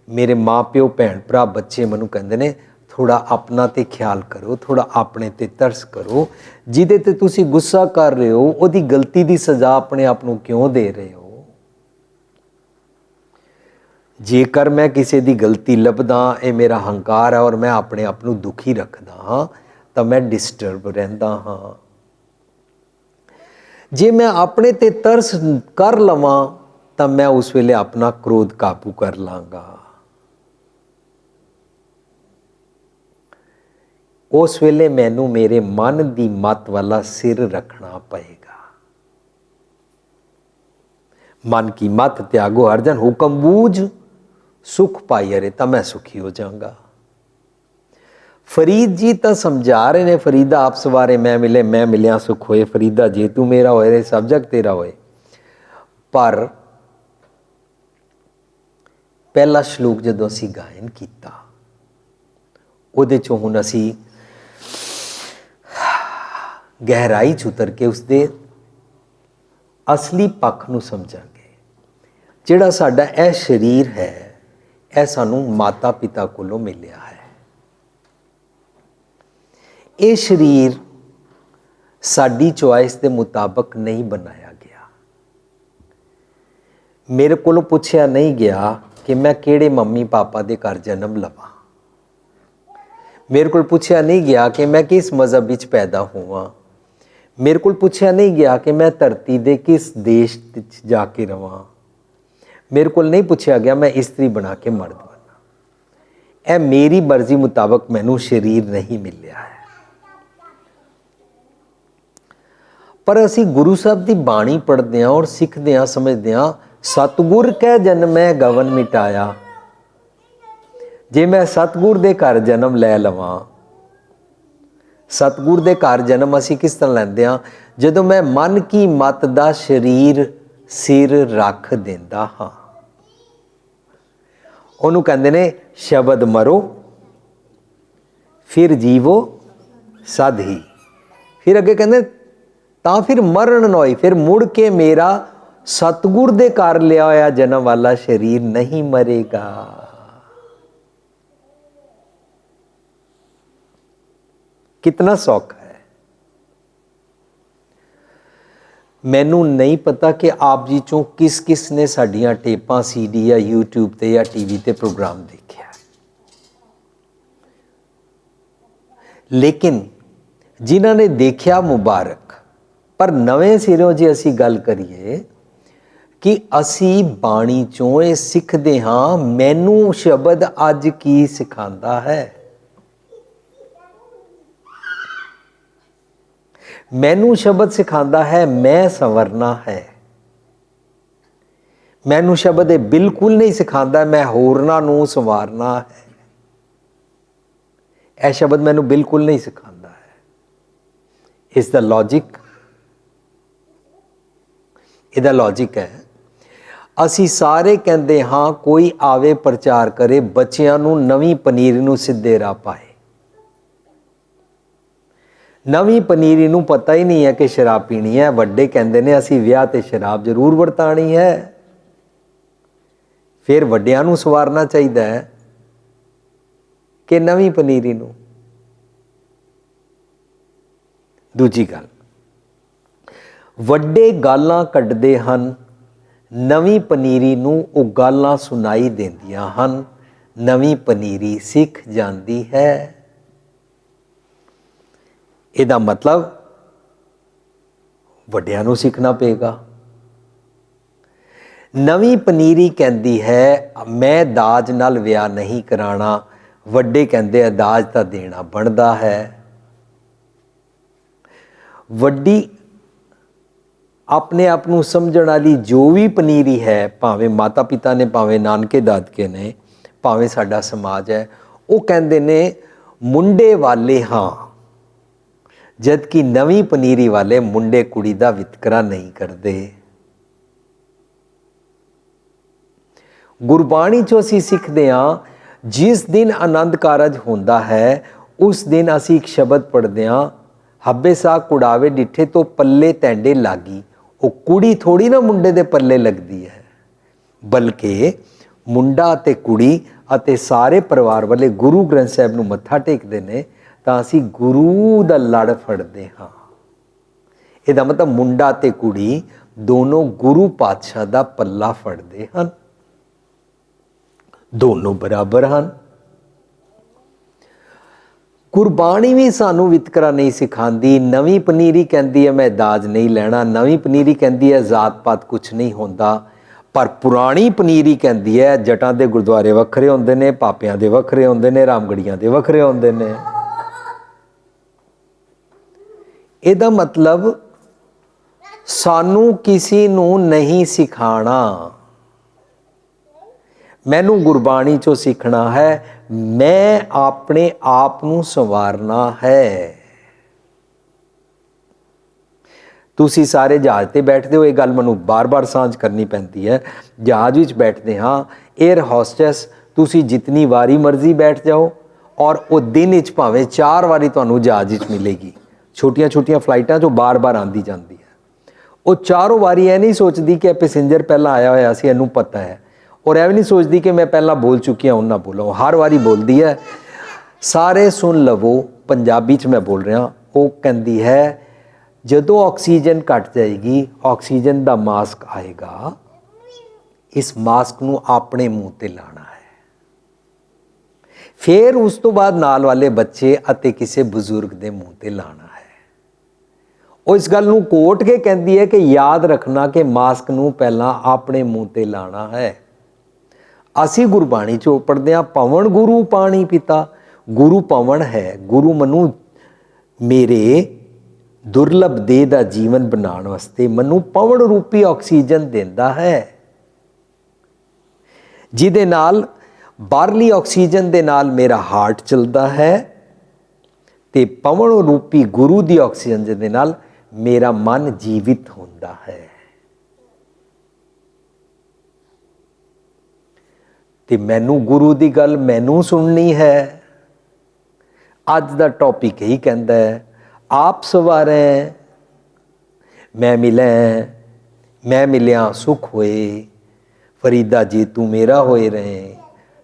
ਮੇਰੇ ਮਾਂ ਪਿਓ, ਭੈਣ ਭਰਾ, ਬੱਚੇ ਮੈਨੂੰ ਕਹਿੰਦੇ ਨੇ ਥੋੜ੍ਹਾ ਆਪਣਾ ਤੇ ਖਿਆਲ ਕਰੋ, ਥੋੜ੍ਹਾ ਆਪਣੇ ਤੇ ਤਰਸ ਕਰੋ। ਜਿਹਦੇ ਤੇ ਤੁਸੀਂ ਗੁੱਸਾ ਕਰ ਰਹੇ ਹੋ, ਉਹਦੀ ਗਲਤੀ ਦੀ ਸਜ਼ਾ ਆਪਣੇ ਆਪ ਨੂੰ ਕਿਉਂ ਦੇ ਰਹੇ ਹੋ? ਜੇਕਰ ਮੈਂ ਕਿਸੇ ਦੀ ਗਲਤੀ ਲੱਭਦਾ, ਇਹ ਮੇਰਾ ਹੰਕਾਰ ਹੈ ਔਰ ਮੈਂ ਆਪਣੇ ਆਪ ਨੂੰ ਦੁਖੀ ਰੱਖਦਾ ਹਾਂ, ਤਾਂ ਮੈਂ ਡਿਸਟਰਬ ਰਹਿੰਦਾ ਹਾਂ। ਜੇ ਮੈਂ ਆਪਣੇ ਤੇ ਤਰਸ ਕਰ ਲਵਾਂ ਤਾਂ ਮੈਂ ਉਸ ਵੇਲੇ ਆਪਣਾ ਕ੍ਰੋਧ ਕਾਬੂ ਕਰ ਲਾਂਗਾ। ਉਸ ਵੇਲੇ ਮੈਨੂੰ ਮੇਰੇ ਮਨ ਦੀ ਮੱਤ ਵਾਲਾ ਸਿਰ ਰੱਖਣਾ ਪਏਗਾ। मन की मत त्यागो अर्जन, हुक्म बूझ सुख पाई अरे, तो मैं सुखी हो जाऊंगा। फरीद जी तो समझा रहे ने, फरीदा आप सवारे मैं मिले, मैं मिलिया सुख होए, फरीदा जे तू मेरा होए रे सब जग तेरा होए। पर पहला श्लोक जदों असी गायन किया उहदे चों हुण असी गहराई च उतर के उसदे असली पक्ष नूं समझांगे। जिहड़ा साडा यह शरीर है यह सानूं माता पिता कोलों मिलिया है। ये शरीर साडी चॉइस के मुताबिक नहीं बनाया गया। मेरे कोलों पुछया नहीं गया कि मैं किहड़े मम्मी पापा के घर जन्म लवां। मेरे को पुछया नहीं गया कि मैं किस मज़हब विच पैदा होवां। मेरे को पुछया नहीं गया कि मैं धरती दे किस देश जाके रवां। मेरे को नहीं पूछा गया मैं इस्त्री बना के मर्द बना। यह मेरी मर्जी मुताबिक मैनू शरीर नहीं मिलिया है। पर असी गुरु साहब की बाणी पढ़ते हैं और सीखते हैं, समझते हैं, सतगुर कै जन्मै गवन मिटाया। जे मैं सतगुर दे घर जन्म लै लवां, सतगुर दे घर जन्म असी किस तरह लैंदे हां, जदों मैं मन की मत दा शरीर सिर रख देंदा हां। ਉਹਨੂੰ ਕਹਿੰਦੇ ਨੇ ਸ਼ਬਦ ਮਰੋ ਫਿਰ ਜੀਵੋ ਸਦ ਹੀ। ਫਿਰ ਅੱਗੇ ਕਹਿੰਦੇ ਤਾਂ ਫਿਰ ਮਰਨ ਨਾ ਹੋਈ, ਫਿਰ ਮੁੜ ਕੇ ਮੇਰਾ ਸਤਗੁਰ ਦੇ ਘਰ ਲਿਆ ਹੋਇਆ ਜਨਮ ਵਾਲਾ शरीर नहीं मरेगा। कितना सौखा है। मैनू नहीं पता कि आप जी चों किस किस ने साडियां टेपां CD या यूट्यूब ते या TV ते प्रोग्राम देखिया, लेकिन जिन्हां ने देखिया मुबारक। पर नवें सिरों जे असी गल करिए कि असी बाणी चों ये सिखदे हां, मैनू शब्द अज की सिखांदा है। मैनू शब्द सिखांदा है मैं संवरना है। मैनू शब्द बिल्कुल नहीं सिखांदा मैं होरना नू संवारना है। यह शब्द मैनू बिल्कुल नहीं सिखांदा है। इसका लॉजिक, इहदा लॉजिक है, असी सारे कहते हाँ कोई आवे प्रचार करे बच्चियां नू नवीं पनीरी नू सीधे राह पाए। नवीं पनीरी नू पता ही नहीं है कि शराब पीनी है। वड्डे कहते ने असी विआह ते शराब जरूर वरतानी है। फिर वड्डियां नू सवारना चाहिए है कि नवीं पनीरी नू। दूजी गल, वड्डे गालां कड्डदे हन, नवीं पनीरी नू वो गालां सुनाई देंदियां हन, नवीं पनीरी सिख जाती है। ਇਹਦਾ मतलब ਵੱਡਿਆਂ ਨੂੰ सीखना पेगा। नवीं पनीरी कहती है मैं दाज नाल विआह नहीं कराना, ਵੱਡੇ कहते हैं दाज तो देना बनता है। ਵੱਡੀ अपने आप ਨੂੰ समझण वाली जो भी पनीरी है, भावें माता पिता ने, भावें नानके दादके ने, भावें साडा समाज है, वो कहते ने मुंडे वाले हाँ, जबकि नवीं पनीरी वाले मुंडे कुड़ी का वितकरा नहीं करते। गुरबाणी चो असी सीखते हाँ जिस दिन आनंद कारज होंदा है उस दिन असी एक शब्द पढ़ते हाँ, हब्बे सा कुड़ावे डिठे तो पल्ले तैंडे लागी। वो कुड़ी थोड़ी ना मुंडे दे पल्ले लगती है, बल्कि मुंडा ते कुड़ी अते सारे परिवार वाले गुरु ग्रंथ साहिब नूं मत्था टेकदे ने ਤਾਂ ਅਸੀਂ ਗੁਰੂ ਦਾ ਲੜ ਫੜਦੇ ਹਾਂ। ਇਹਦਾ ਮਤਲਬ ਮੁੰਡਾ ਤੇ ਕੁੜੀ ਦੋਨੋਂ ਗੁਰੂ ਪਾਤਸ਼ਾਹ ਦਾ ਪੱਲਾ ਫੜਦੇ ਹਨ, ਦੋਨੋਂ ਬਰਾਬਰ ਹਨ। ਗੁਰਬਾਣੀ ਵੀ ਸਾਨੂੰ ਵਿਤਕਰਾ ਨਹੀਂ ਸਿਖਾਉਂਦੀ। ਨਵੀਂ ਪਨੀਰੀ ਕਹਿੰਦੀ ਹੈ ਮੈਂ ਦਾਜ ਨਹੀਂ ਲੈਣਾ, ਨਵੀਂ ਪਨੀਰੀ ਕਹਿੰਦੀ ਹੈ ਜ਼ਾਤ ਪਾਤ ਕੁਛ ਨਹੀਂ ਹੁੰਦਾ, ਪਰ ਪੁਰਾਣੀ ਪਨੀਰੀ ਕਹਿੰਦੀ ਹੈ ਜੱਟਾਂ ਦੇ ਗੁਰਦੁਆਰੇ ਵੱਖਰੇ ਹੁੰਦੇ ਨੇ, ਪਾਪਿਆਂ ਦੇ ਵੱਖਰੇ ਹੁੰਦੇ ਨੇ, ਰਾਮਗੜੀਆਂ ਦੇ ਵੱਖਰੇ ਹੁੰਦੇ ਨੇ। ਇਹਦਾ ਮਤਲਬ ਸਾਨੂੰ ਕਿਸੇ ਨੂੰ ਨਹੀਂ ਸਿਖਾਣਾ, ਮੈਨੂੰ ਗੁਰਬਾਣੀ ਚੋਂ ਸਿੱਖਣਾ ਹੈ, ਮੈਂ ਆਪਣੇ ਆਪ ਨੂੰ ਸੰਵਾਰਨਾ ਹੈ। ਤੁਸੀਂ ਸਾਰੇ ਜਹਾਜ਼ ਤੇ ਬੈਠਦੇ ਹੋ, ਇਹ ਗੱਲ ਮੈਨੂੰ ਬਾਰ-ਬਾਰ ਸਾਂਝ ਕਰਨੀ ਪੈਂਦੀ ਹੈ। ਜਹਾਜ਼ ਵਿੱਚ ਬੈਠਦੇ ਹਾਂ, 에ਅਰ ਹੋਸਟੈਸ ਤੁਸੀਂ ਜਿਤਨੀ ਵਾਰੀ ਮਰਜ਼ੀ ਬੈਠ ਜਾਓ ਔਰ ਉਹ ਦਿਨ ਵਿੱਚ ਭਾਵੇਂ 4 ਵਾਰੀ ਤੁਹਾਨੂੰ ਜਹਾਜ਼ ਵਿੱਚ ਮਿਲੇਗੀ। ਛੋਟੀਆਂ ਛੋਟੀਆਂ ਫਲਾਈਟਾਂ 'ਚੋਂ ਬਾਰ-ਬਾਰ ਆਉਂਦੀ ਜਾਂਦੀ ਹੈ। ਉਹ ਚਾਰੋਂ ਵਾਰੀ ਇਹ ਨਹੀਂ ਸੋਚਦੀ ਕਿ ਇਹ ਪੈਸੇਂਜਰ ਪਹਿਲਾਂ ਆਇਆ ਹੋਇਆ ਸੀ, ਇਹਨੂੰ ਪਤਾ ਹੈ, ਔਰ ਇਹ ਵੀ ਨਹੀਂ ਸੋਚਦੀ ਕਿ ਮੈਂ ਪਹਿਲਾਂ ਬੋਲ ਚੁੱਕੀ ਹਾਂ ਹੁਣ ਨਾ ਬੋਲਾਂ। ਹਰ ਵਾਰੀ ਬੋਲਦੀ ਹੈ। ਸਾਰੇ ਸੁਣ ਲਵੋ, ਪੰਜਾਬੀ 'ਚ ਮੈਂ ਬੋਲ ਰਿਹਾ। ਉਹ ਕਹਿੰਦੀ ਹੈ ਜਦੋਂ ਆਕਸੀਜਨ ਘਟ ਜਾਏਗੀ, ਆਕਸੀਜਨ ਦਾ ਮਾਸਕ ਆਏਗਾ, ਇਸ ਮਾਸਕ ਨੂੰ ਆਪਣੇ ਮੂੰਹ ਤੇ ਲਾਣਾ ਹੈ। ਫਿਰ ਉਸ ਤੋਂ ਬਾਅਦ ਨਾਲ ਵਾਲੇ ਬੱਚੇ ਅਤੇ ਕਿਸੇ ਬਜ਼ੁਰਗ ਦੇ ਮੂੰਹ ਤੇ ਲਾਣਾ ਹੈ। ਉਹ ਇਸ ਗੱਲ ਨੂੰ ਕੋਟ ਕੇ ਕਹਿੰਦੀ ਹੈ ਕਿ ਯਾਦ ਰੱਖਣਾ ਕਿ ਮਾਸਕ ਨੂੰ ਪਹਿਲਾਂ ਆਪਣੇ ਮੂੰਹ ਤੇ ਲਾਣਾ ਹੈ। ਅਸੀਂ ਗੁਰਬਾਣੀ 'ਚੋਂ ਪੜ੍ਹਦੇ ਹਾਂ, ਪਵਨ ਗੁਰੂ ਪਾਣੀ ਪਿਤਾ। ਗੁਰੂ ਪਵਨ ਹੈ। ਗੁਰੂ ਮੈਨੂੰ ਮੇਰੇ ਦੁਰਲਭ ਦੇਹ ਦਾ ਜੀਵਨ ਬਣਾਉਣ ਵਾਸਤੇ ਮੈਨੂੰ ਪਵਨ ਰੂਪੀ ਆਕਸੀਜਨ ਦਿੰਦਾ ਹੈ, ਜਿਹਦੇ ਨਾਲ ਬਾਹਰਲੀ ਆਕਸੀਜਨ ਦੇ ਨਾਲ ਮੇਰਾ ਹਾਰਟ ਚੱਲਦਾ ਹੈ ਤੇ ਪਵਨ ਰੂਪੀ ਗੁਰੂ ਦੀ ਆਕਸੀਜਨ ਦੇ ਨਾਲ ਮੇਰਾ ਮਨ ਜੀਵਿਤ ਹੁੰਦਾ ਹੈ। ਤੇ ਮੈਨੂੰ ਗੁਰੂ ਦੀ ਗੱਲ ਮੈਨੂੰ ਸੁਣਨੀ ਹੈ। ਅੱਜ ਦਾ ਟੌਪਿਕ ਇਹੀ ਕਹਿੰਦਾ ਹੈ, ਆਪ ਸਵਾਰੈ ਮੈਂ ਮਿਲੈ, ਮੈਂ ਮਿਲਿਆ ਸੁਖ ਹੋਏ, ਫਰੀਦਾ ਜੀ ਤੂੰ ਮੇਰਾ ਹੋਏ ਰਹੇ,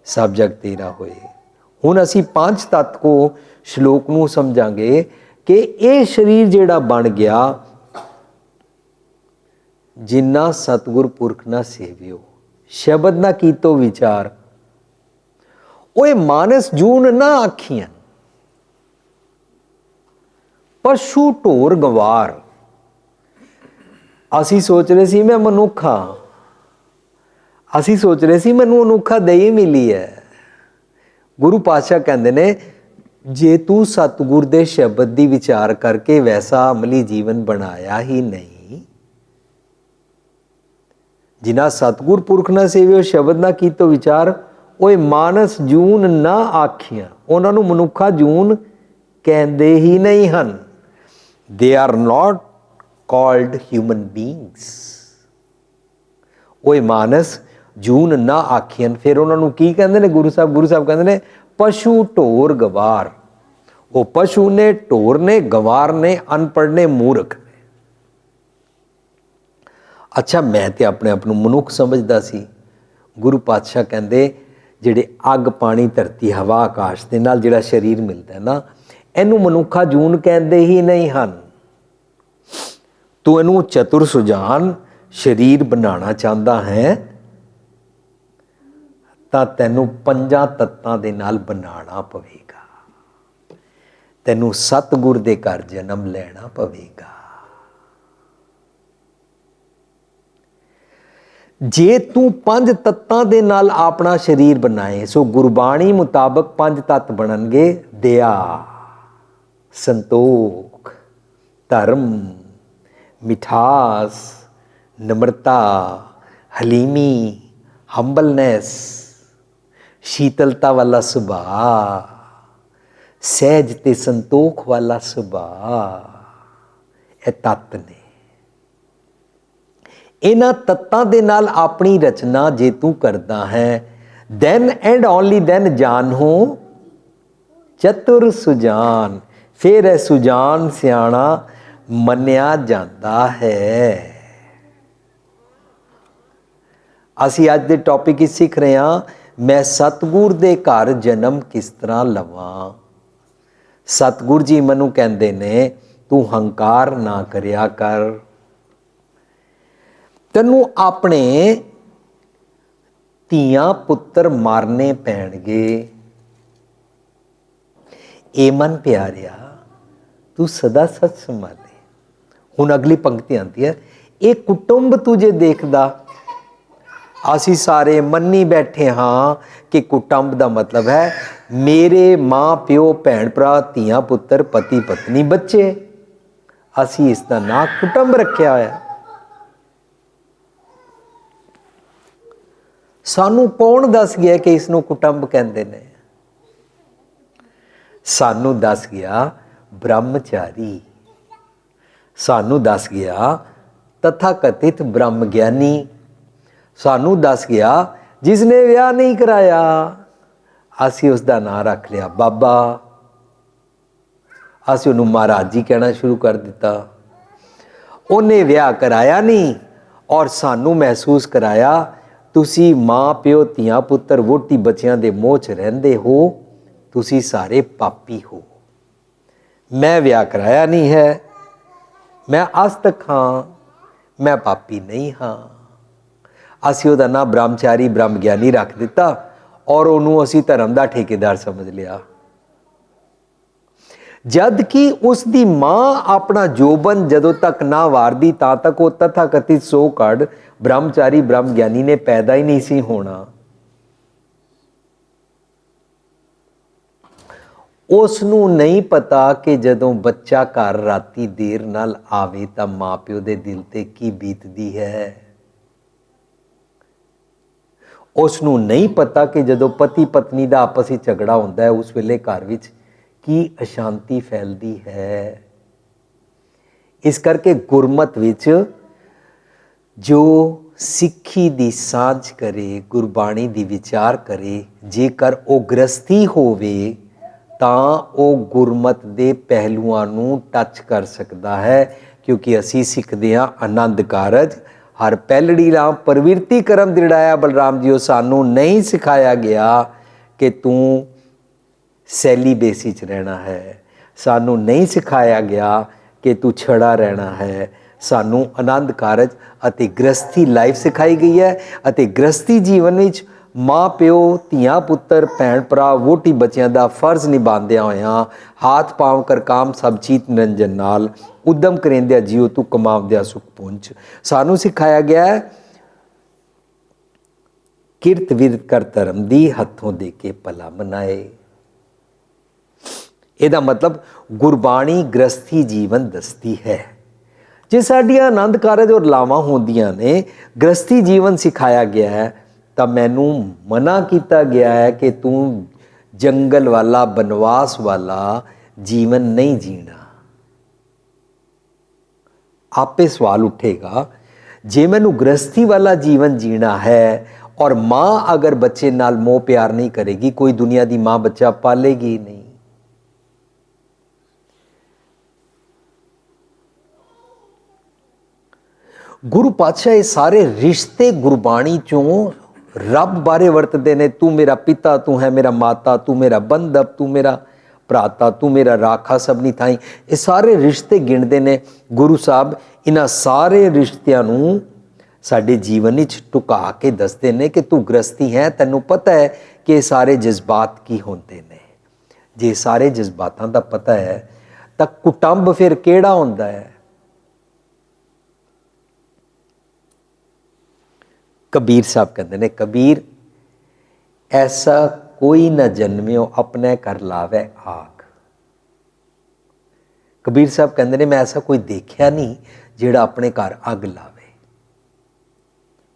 ਸਭ ਜਗ ਤੇਰਾ ਹੋਏ। ਹੁਣ ਅਸੀਂ 5 ਤੱਤ ਕੋ ਸ਼ਲੋਕ ਨੂੰ ਸਮਝਾਂਗੇ ਕਿ ਇਹ ਸਰੀਰ ਜਿਹੜਾ ਬਣ ਗਿਆ, ਜਿੰਨਾ ਸਤਿਗੁਰ ਪੁਰਖ ਨਾ ਸੇਵਿਓ, ਸ਼ਬਦ ਨਾ ਕੀਤੋ ਵਿਚਾਰ, ਓਏ ਮਾਨਸ ਜੂਨ ਨਾ ਆਖੀਆਂ, ਪਸ਼ੂ ਢੋਰ ਗਵਾਰ। ਅਸੀਂ ਸੋਚ ਰਹੇ ਸੀ ਮੈਂ ਮਨੁੱਖ ਹਾਂ, ਅਸੀਂ ਸੋਚ ਰਹੇ ਸੀ ਮੈਨੂੰ ਅਨੋਖਾ ਦੇਹੀ ਮਿਲੀ ਹੈ। ਗੁਰੂ ਪਾਤਸ਼ਾਹ ਕਹਿੰਦੇ ਨੇ ਜੇ ਤੂੰ ਸਤਿਗੁਰ ਦੇ ਸ਼ਬਦ ਦੀ ਵਿਚਾਰ ਕਰਕੇ ਵੈਸਾ ਅਮਲੀ ਜੀਵਨ ਬਣਾਇਆ ਹੀ ਨਹੀਂ, ਜਿਨ੍ਹਾਂ ਸਤਿਗੁਰ ਪੁਰਖ ਨਾ ਸੇਵਿਓ ਸ਼ਬਦ ਨਾ ਕੀਤੋ ਵਿਚਾਰ, ਓਏ ਮਾਨਸ ਜੂਨ ਨਾ ਆਖੀਆਂ, ਉਹਨਾਂ ਨੂੰ ਮਨੁੱਖਾ ਜੂਨ ਕਹਿੰਦੇ ਹੀ ਨਹੀਂ ਹਨ। They are not called human beings. ਓਏ ਮਾਨਸ ਜੂਨ ਨਾ ਆਖੀਆਂ। ਫਿਰ ਉਹਨਾਂ ਨੂੰ ਕੀ ਕਹਿੰਦੇ ਨੇ ਗੁਰੂ ਸਾਹਿਬ? ਗੁਰੂ ਸਾਹਿਬ ਕਹਿੰਦੇ ਨੇ ਪਸ਼ੂ ਢੋਰ ਗਵਾਰ। ਉਹ ਪਸ਼ੂ ਨੇ, ਢੋਰ ਨੇ, ਗਵਾਰ ਨੇ, ਅਨਪੜ੍ਹ ਨੇ, ਮੂਰਖ ਨੇ। ਅੱਛਾ, ਮੈਂ ਤੇ ਆਪਣੇ ਆਪ ਨੂੰ ਮਨੁੱਖ ਸਮਝਦਾ ਸੀ। ਗੁਰੂ ਪਾਤਸ਼ਾਹ ਕਹਿੰਦੇ ਜਿਹੜੇ ਅੱਗ, ਪਾਣੀ, ਧਰਤੀ, ਹਵਾ, ਆਕਾਸ਼ ਦੇ ਨਾਲ ਜਿਹੜਾ ਸਰੀਰ ਮਿਲਦਾ ਨਾ, ਇਹਨੂੰ ਮਨੁੱਖਾ ਜੂਨ ਕਹਿੰਦੇ ਹੀ ਨਹੀਂ ਹਨ। ਤੂੰ ਇਹਨੂੰ ਚਤੁਰ ਸੁਜਾਨ ਸਰੀਰ ਬਣਾਉਣਾ ਚਾਹੁੰਦਾ ਹੈ ਤਾਂ ਤੈਨੂੰ 5 ਤੱਤਾਂ ਦੇ ਨਾਲ ਬਣਾਉਣਾ ਪਵੇਗਾ। ਤੈਨੂੰ ਸਤਿਗੁਰ ਦੇ ਘਰ ਜਨਮ ਲੈਣਾ ਪਵੇਗਾ। ਜੇ ਤੂੰ 5 ਤੱਤਾਂ ਦੇ ਨਾਲ ਆਪਣਾ ਸਰੀਰ ਬਣਾਏ, ਸੋ ਗੁਰਬਾਣੀ ਮੁਤਾਬਕ 5 ਤੱਤ ਬਣਨਗੇ। ਦਇਆ, ਸੰਤੋਖ, ਧਰਮ, ਮਿਠਾਸ, ਨਮਰਤਾ, ਹਲੀਮੀ, ਹੰਬਲਨੈਸ, ਸ਼ੀਤਲਤਾ ਵਾਲਾ ਸੁਭਾਅ, ਸਹਿਜ ਤੇ ਸੰਤੋਖ ਵਾਲਾ ਸੁਭਾਅ। ਇਹ ਤੱਤ ਨੇ। ਇਹਨਾਂ ਤੱਤਾਂ ਦੇ ਨਾਲ ਆਪਣੀ ਰਚਨਾ ਜੇ ਤੂੰ ਕਰਦਾ ਹੈ, then and only then ਜਾਨਹੁ ਚਤੁਰ ਸੁਜਾਨ। ਫਿਰ ਇਹ ਸੁਜਾਨ ਸਿਆਣਾ ਮੰਨਿਆ ਜਾਂਦਾ ਹੈ। ਅਸੀਂ ਅੱਜ ਦੇ ਟੌਪਿਕ ਵਿੱਚ ਸਿੱਖ ਰਹੇ ਹਾਂ, ਮੈਂ ਸਤਿਗੁਰ ਦੇ ਘਰ ਜਨਮ ਕਿਸ ਤਰ੍ਹਾਂ ਲਵਾਂ। ਸਤਿਗੁਰ ਜੀ ਮੈਨੂੰ ਕਹਿੰਦੇ ਨੇ ਤੂੰ ਹੰਕਾਰ ਨਾ ਕਰਿਆ ਕਰ, ਤੈਨੂੰ ਆਪਣੇ ਧੀਆਂ ਪੁੱਤਰ ਮਾਰਨੇ ਪੈਣਗੇ। ए मन प्यारिया तू सदा सच संभाले। हुण अगली पंक्ति आती है, ये कुटुंब तुझे देखदा। असी सारे मन्नी बैठे हाँ कि कुटुंब का मतलब है मेरे माँ प्यो भैन भरा धियां पुत्र पति पत्नी बच्चे। असी इसका नाम कुटुंब रखा होया। सानू कौन दस गया कि इसनों कुटुंब कहते हैं? सानू दस गया ब्रह्मचारी, सानू दस गया तथा कथित ब्रह्म ज्ञानी, सानू दस गया जिसने विआह नहीं कराया। असी उसका नाम रख लिया बाबा। असी उन्होंने महाराज जी कहना शुरू कर दिता। उन्हें विआह कराया नहीं और सानू महसूस कराया तुसी माँ प्यो धियां पुत्र वोटी बच्चियां दे मोह च रहिंदे हो, तुसी सारे पापी हो। मैं विआह कराया नहीं है, मैं आस्तिक हाँ, मैं पापी नहीं हाँ। असी उहदा नाम ब्रह्मचारी ब्रह्म ज्ञानी रख दिता और उन्होंने असी धर्म का ठेकेदार समझ लिया। जद कि उसकी मां अपना जोबन जदों तक ना वारदी तां तक वो तथा कथित सो कड़ ब्रह्मचारी ब्रह्म ज्ञानी ने पैदा ही नहीं सी होना। उसनू नहीं पता कि जदों बच्चा घर राती देर नाल आवे तां मां प्यो दे दिल ते की बीतदी है। उसनू नहीं पता कि जदों पति पत्नी का आपस में झगड़ा होंदा है उस वेले घर विच की अशांति फैलती है। इस करके गुरमत विच जो सिक्खी दी सांझ करे, गुरबाणी दी विचार करे, जेकर वो गृहस्थी होवे तां वो गुरमत दे पहलुआं नूं टच कर सकता है। क्योंकि असी सिखदे हां आनंद कारज हर पहलड़ी राम प्रवृत्ति करम दृढ़ाया। बलराम जी सानू नहीं सिखाया गया कि तू सैलीबेसी च रहना है, सानू नहीं सिखाया गया कि तू छड़ा रहना है। सानू आनंद कारज अते गृहस्थी लाइफ सिखाई गई है। अते गृहस्थी जीवन विच माँ प्यो धियां पुत्र भैन भरा वोटी बच्चियां दा फर्ज निभांदियां होइयां हाथ पांव कर काम सब चीत निरंजन नाल उद्यम करेंदिया जीओ तू कमावदिया सुख पुंज। सानू सिखाया गया है किरत विरत कर धर्म दी हथों दे के भला मनाए। ਇਹਦਾ मतलब गुरबाणी गृहस्थी जीवन दसती है। जे साडियां आनंद कारज और लावां होंदियां ने गृहस्थी जीवन सिखाया गया है तो मैनू मना किया गया है कि तू जंगल वाला बनवास वाला जीवन नहीं जीना। आपे सवाल उठेगा जे मैनू गृहस्थी वाला जीवन जीना है और माँ अगर बच्चे नाल मोह प्यार नहीं करेगी, कोई दुनिया की माँ बच्चा पालेगी नहीं। गुरु पातशाह ये सारे रिश्ते गुरबाणी चों रब बारे वरतते ने। तू मेरा पिता, तू है मेरा माता, तू मेरा बंधप, तू मेरा भराता, तू मेरा राखा सबनी थाई। ये सारे रिश्ते गिणदे ने गुरु साहब। इन्हां सारे रिश्तियां नूं साडे जीवन विच टुका के दसदे ने कि तू गृहस्थी है, तैनूं पता है कि ये सारे जज्बात की होंदे ने। जे सारे जज्बातां दा पता है तां कुटुंब फिर किहड़ा हुंदा है? कबीर साहब कहते हैं, कबीर ऐसा कोई न जन्मियो अपने कर लावे आग। कबीर साहब कहते हैं मैं ऐसा कोई देखा नहीं जिहड़ा अपने घर अग लावे।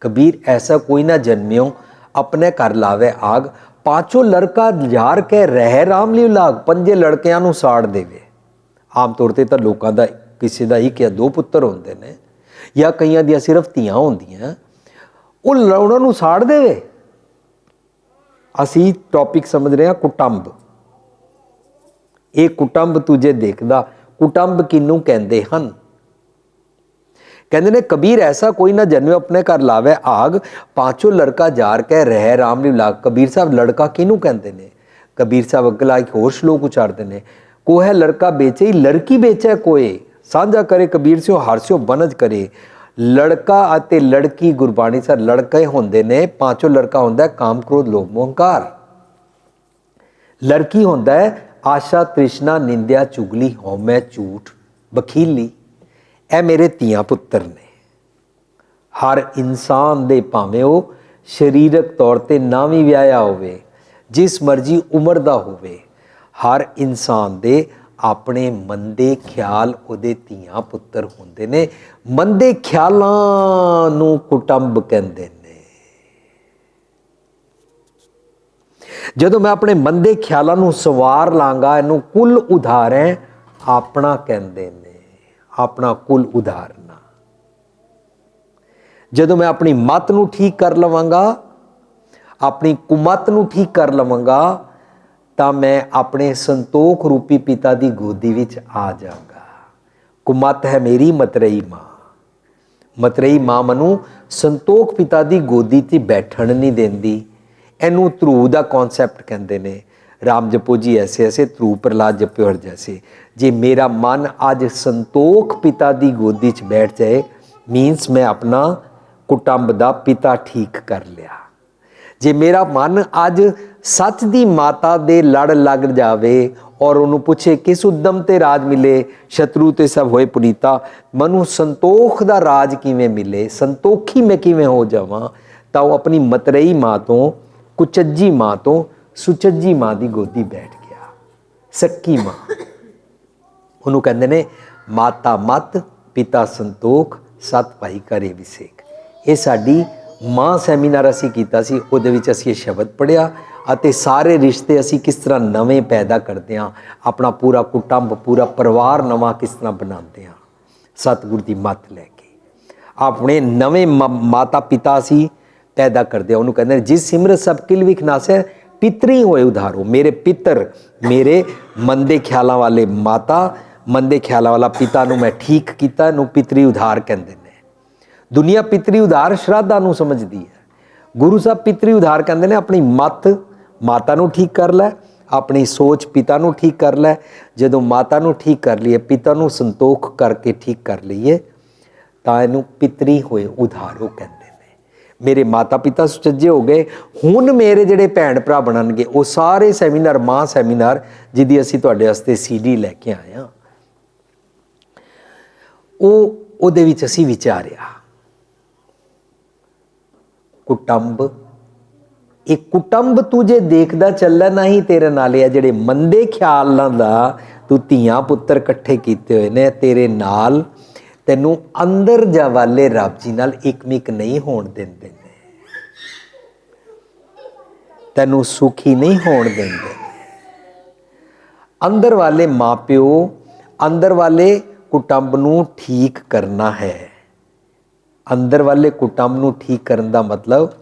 कबीर ऐसा कोई ना जन्मियो अपने घर लावे आग। पांचों लड़का जार के रह राम ली लाग, पंजे लड़कियां नूं साड़ देवे। आम तौर पर तो लोगों का किसी का एक या दो पुत्र होंदे ने या कईयां दियां सिर्फ धीआं होंदियां, वो उन्होंने साड़ देवे। असी टॉपिक समझ रहे हैं कुटुंब। ये कुटुंब तुझे देखदा, कुटुंब किनू कहंदे हन? कहंदे ने कबीर ऐसा कोई ना जन्मे अपने घर लावे आग, पांचों लड़का जार के रह राम ली लाग। कबीर साहब लड़का किनू कहंदे ने? कबीर साहब अगला एक होर श्लोक उचारते ने, कोहे लड़का बेचे लड़की बेचे कोए, साझा करे कबीर स्यो हरस्यो बनज करे। लड़का अते लड़की गुरबाणी सर लड़के होंदे ने, पांचों लड़का होंदा है काम क्रोध लोभ मोह अहंकार। लड़की होंदा है आशा तृष्णा निंदिया चुगली हौमै झूठ बखीली ਇਹ ਮੇਰੇ ਧੀਆਂ ਪੁੱਤਰ ਨੇ। हर इंसान दे भावें वो शरीरक तौर पर ना भी विआहिया होवे, जिस मर्जी उम्र का होवे, हर इंसान दे अपने मंदे ख्याल उहदे धीआं पुत्तर हुंदे ने। मंदे ख्यालां नूं कुटुंब कहंदे ने। जदों मैं अपने मंदे ख्यालां नूं सवार लांगा, इहनूं कुल उधारै अपना कहंदे ने, अपना कुल उधारना। जदों मैं अपनी मत नूं ठीक कर लवांगा, अपनी कुमत नूं ठीक कर लवांगा, तां मैं अपने संतोख रूपी पिता की गोदी विच आ जाऊंगा। कुमत है मेरी मतरेई माँ। मतरेई माँ मनु संतोख पिता की गोदी ते बैठण नहीं देंदी। इनू ध्रुव का कॉन्सैप्ट कहते हैं। राम जपो जी ऐसे ऐसे, ध्रुव प्रहलाद जप्यो हर जैसे। जे मेरा मन अज संतोख पिता की गोदी च बैठ जाए, मीनस मैं अपना कुटुंब का पिता ठीक कर लिया। जे मेरा मन अज सच की माता दे लड़ लग जावे और उन्होंने पूछे किस उद्यम ते राज मिले, शत्रु ते सब होए पुनीता, मनु संतोख का राज किवें मिले, संतोखी मैं किवें हो जावां, तां वो अपनी मतरेई माँ तो, कुचज्जी माँ तो सुचज्जी माँ की गोदी बैठ गया। सक्की माँ उन्होंने कहते ने माता मत पिता संतोख सत भाई करे विसेक। ये साडी माँ सैमीनार असी कीता सी, उहदे विच असी ये शब्द पढ़िया अते सारे रिश्ते असी किस तरह नवें पैदा करते हैं, अपना पूरा कुटुंब पूरा परिवार नवा किस तरह बनाते हैं सतगुर की मत लैके। अपने नवें माता पिता असी पैदा करते हैं। उन्होंने कहते हैं जिस सिमरत सब किल विखनासे पितरी होए उधारो। मेरे पितर, मेरे मंदे ख्यालों वाले माता, मंदे ख्यालों वाला पिता नूं मैं ठीक किया, नूं पितरी उधार कहते हैं। दुनिया पितरी उधार श्राद्धा नूं समझदी है, गुरु साहब पितरी उधार कहते हैं अपनी मत माता नूं ठीक कर लै, अपनी सोच पिता नूं ठीक कर लै। जदों माता नूं ठीक कर लीए, पिता नूं संतोख करके ठीक कर लीए, तां इहनूं पितरी होए उधारो कहते हैं। मेरे माता पिता सुचज्जे हो गए, हुण मेरे जिहड़े भैण भरा बनणगे वो सारे सैमीनार मां सैमीनार जिहदी असीं तुहाडे वास्ते CD लैके आए हां, ਉਹਦੇ ਵਿੱਚ ਅਸੀਂ ਵਿਚਾਰਿਆ कुटुंब। एक कुटुंब तू जे देखदा चलना नहीं तेरे नाल है, जिहड़े मंदे ख्यालां दा तू धीआं पुत्तर इकट्ठे कीते होए ने, तेरे नाल तैनूं अंदर जा वाले रब जी नाल एकमिक नहीं होण दिंदे ने, तैनूं सुखी नहीं होण दिंदे। अंदर वाले माँ प्यो, अंदर वाले कुटुंब नूं ठीक करना है। अंदर वाले कुटुंब नूं ठीक करन दा मतलब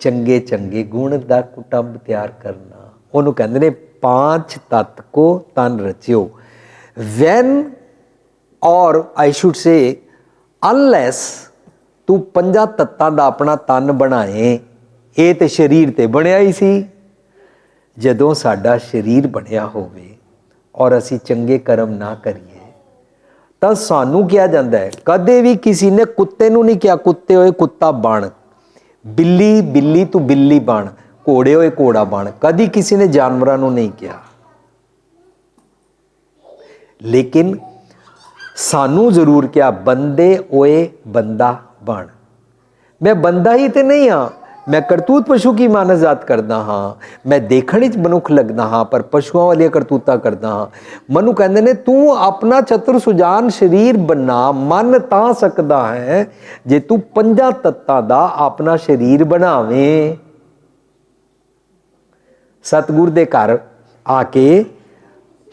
चंगे चंगे गुण दा कुटुंब तैयार करना। उन्होंने कहते ने 5 तत्त को तन रचियो। वैन और आई शुड से अनलैस तू 5 तत्तां दा अपना तन बनाए, ये तो शरीर ते बनया ही सी। जदों साडा शरीर बनया होवे और असी चंगे कर्म ना करिए तो सानू किया जाता है। कदे भी किसी ने कुत्ते नूं नहीं किया कुत्ते होए कुत्ता बन, बिल्ली बिल्ली तू बिल्ली बन, घोड़े होए घोड़ा बन, कदी किसी ने जानवरों नूं नहीं किया। लेकिन सानू जरूर क्या बंदे होए बंदा बन। मैं बंदा ही तो नहीं हाँ, मैं करतूत पशु की मानस करदा हाँ, मैं देखण विच मनुख लगदा हाँ पर पशुओं वाली करतूता करदा हाँ। मनु कहंदे ने तू अपना चतुर सुजान शरीर बना, मन तां सकदा है जे तू 5 तत्तां दा अपना शरीर बनावें। सतगुर दे घर आके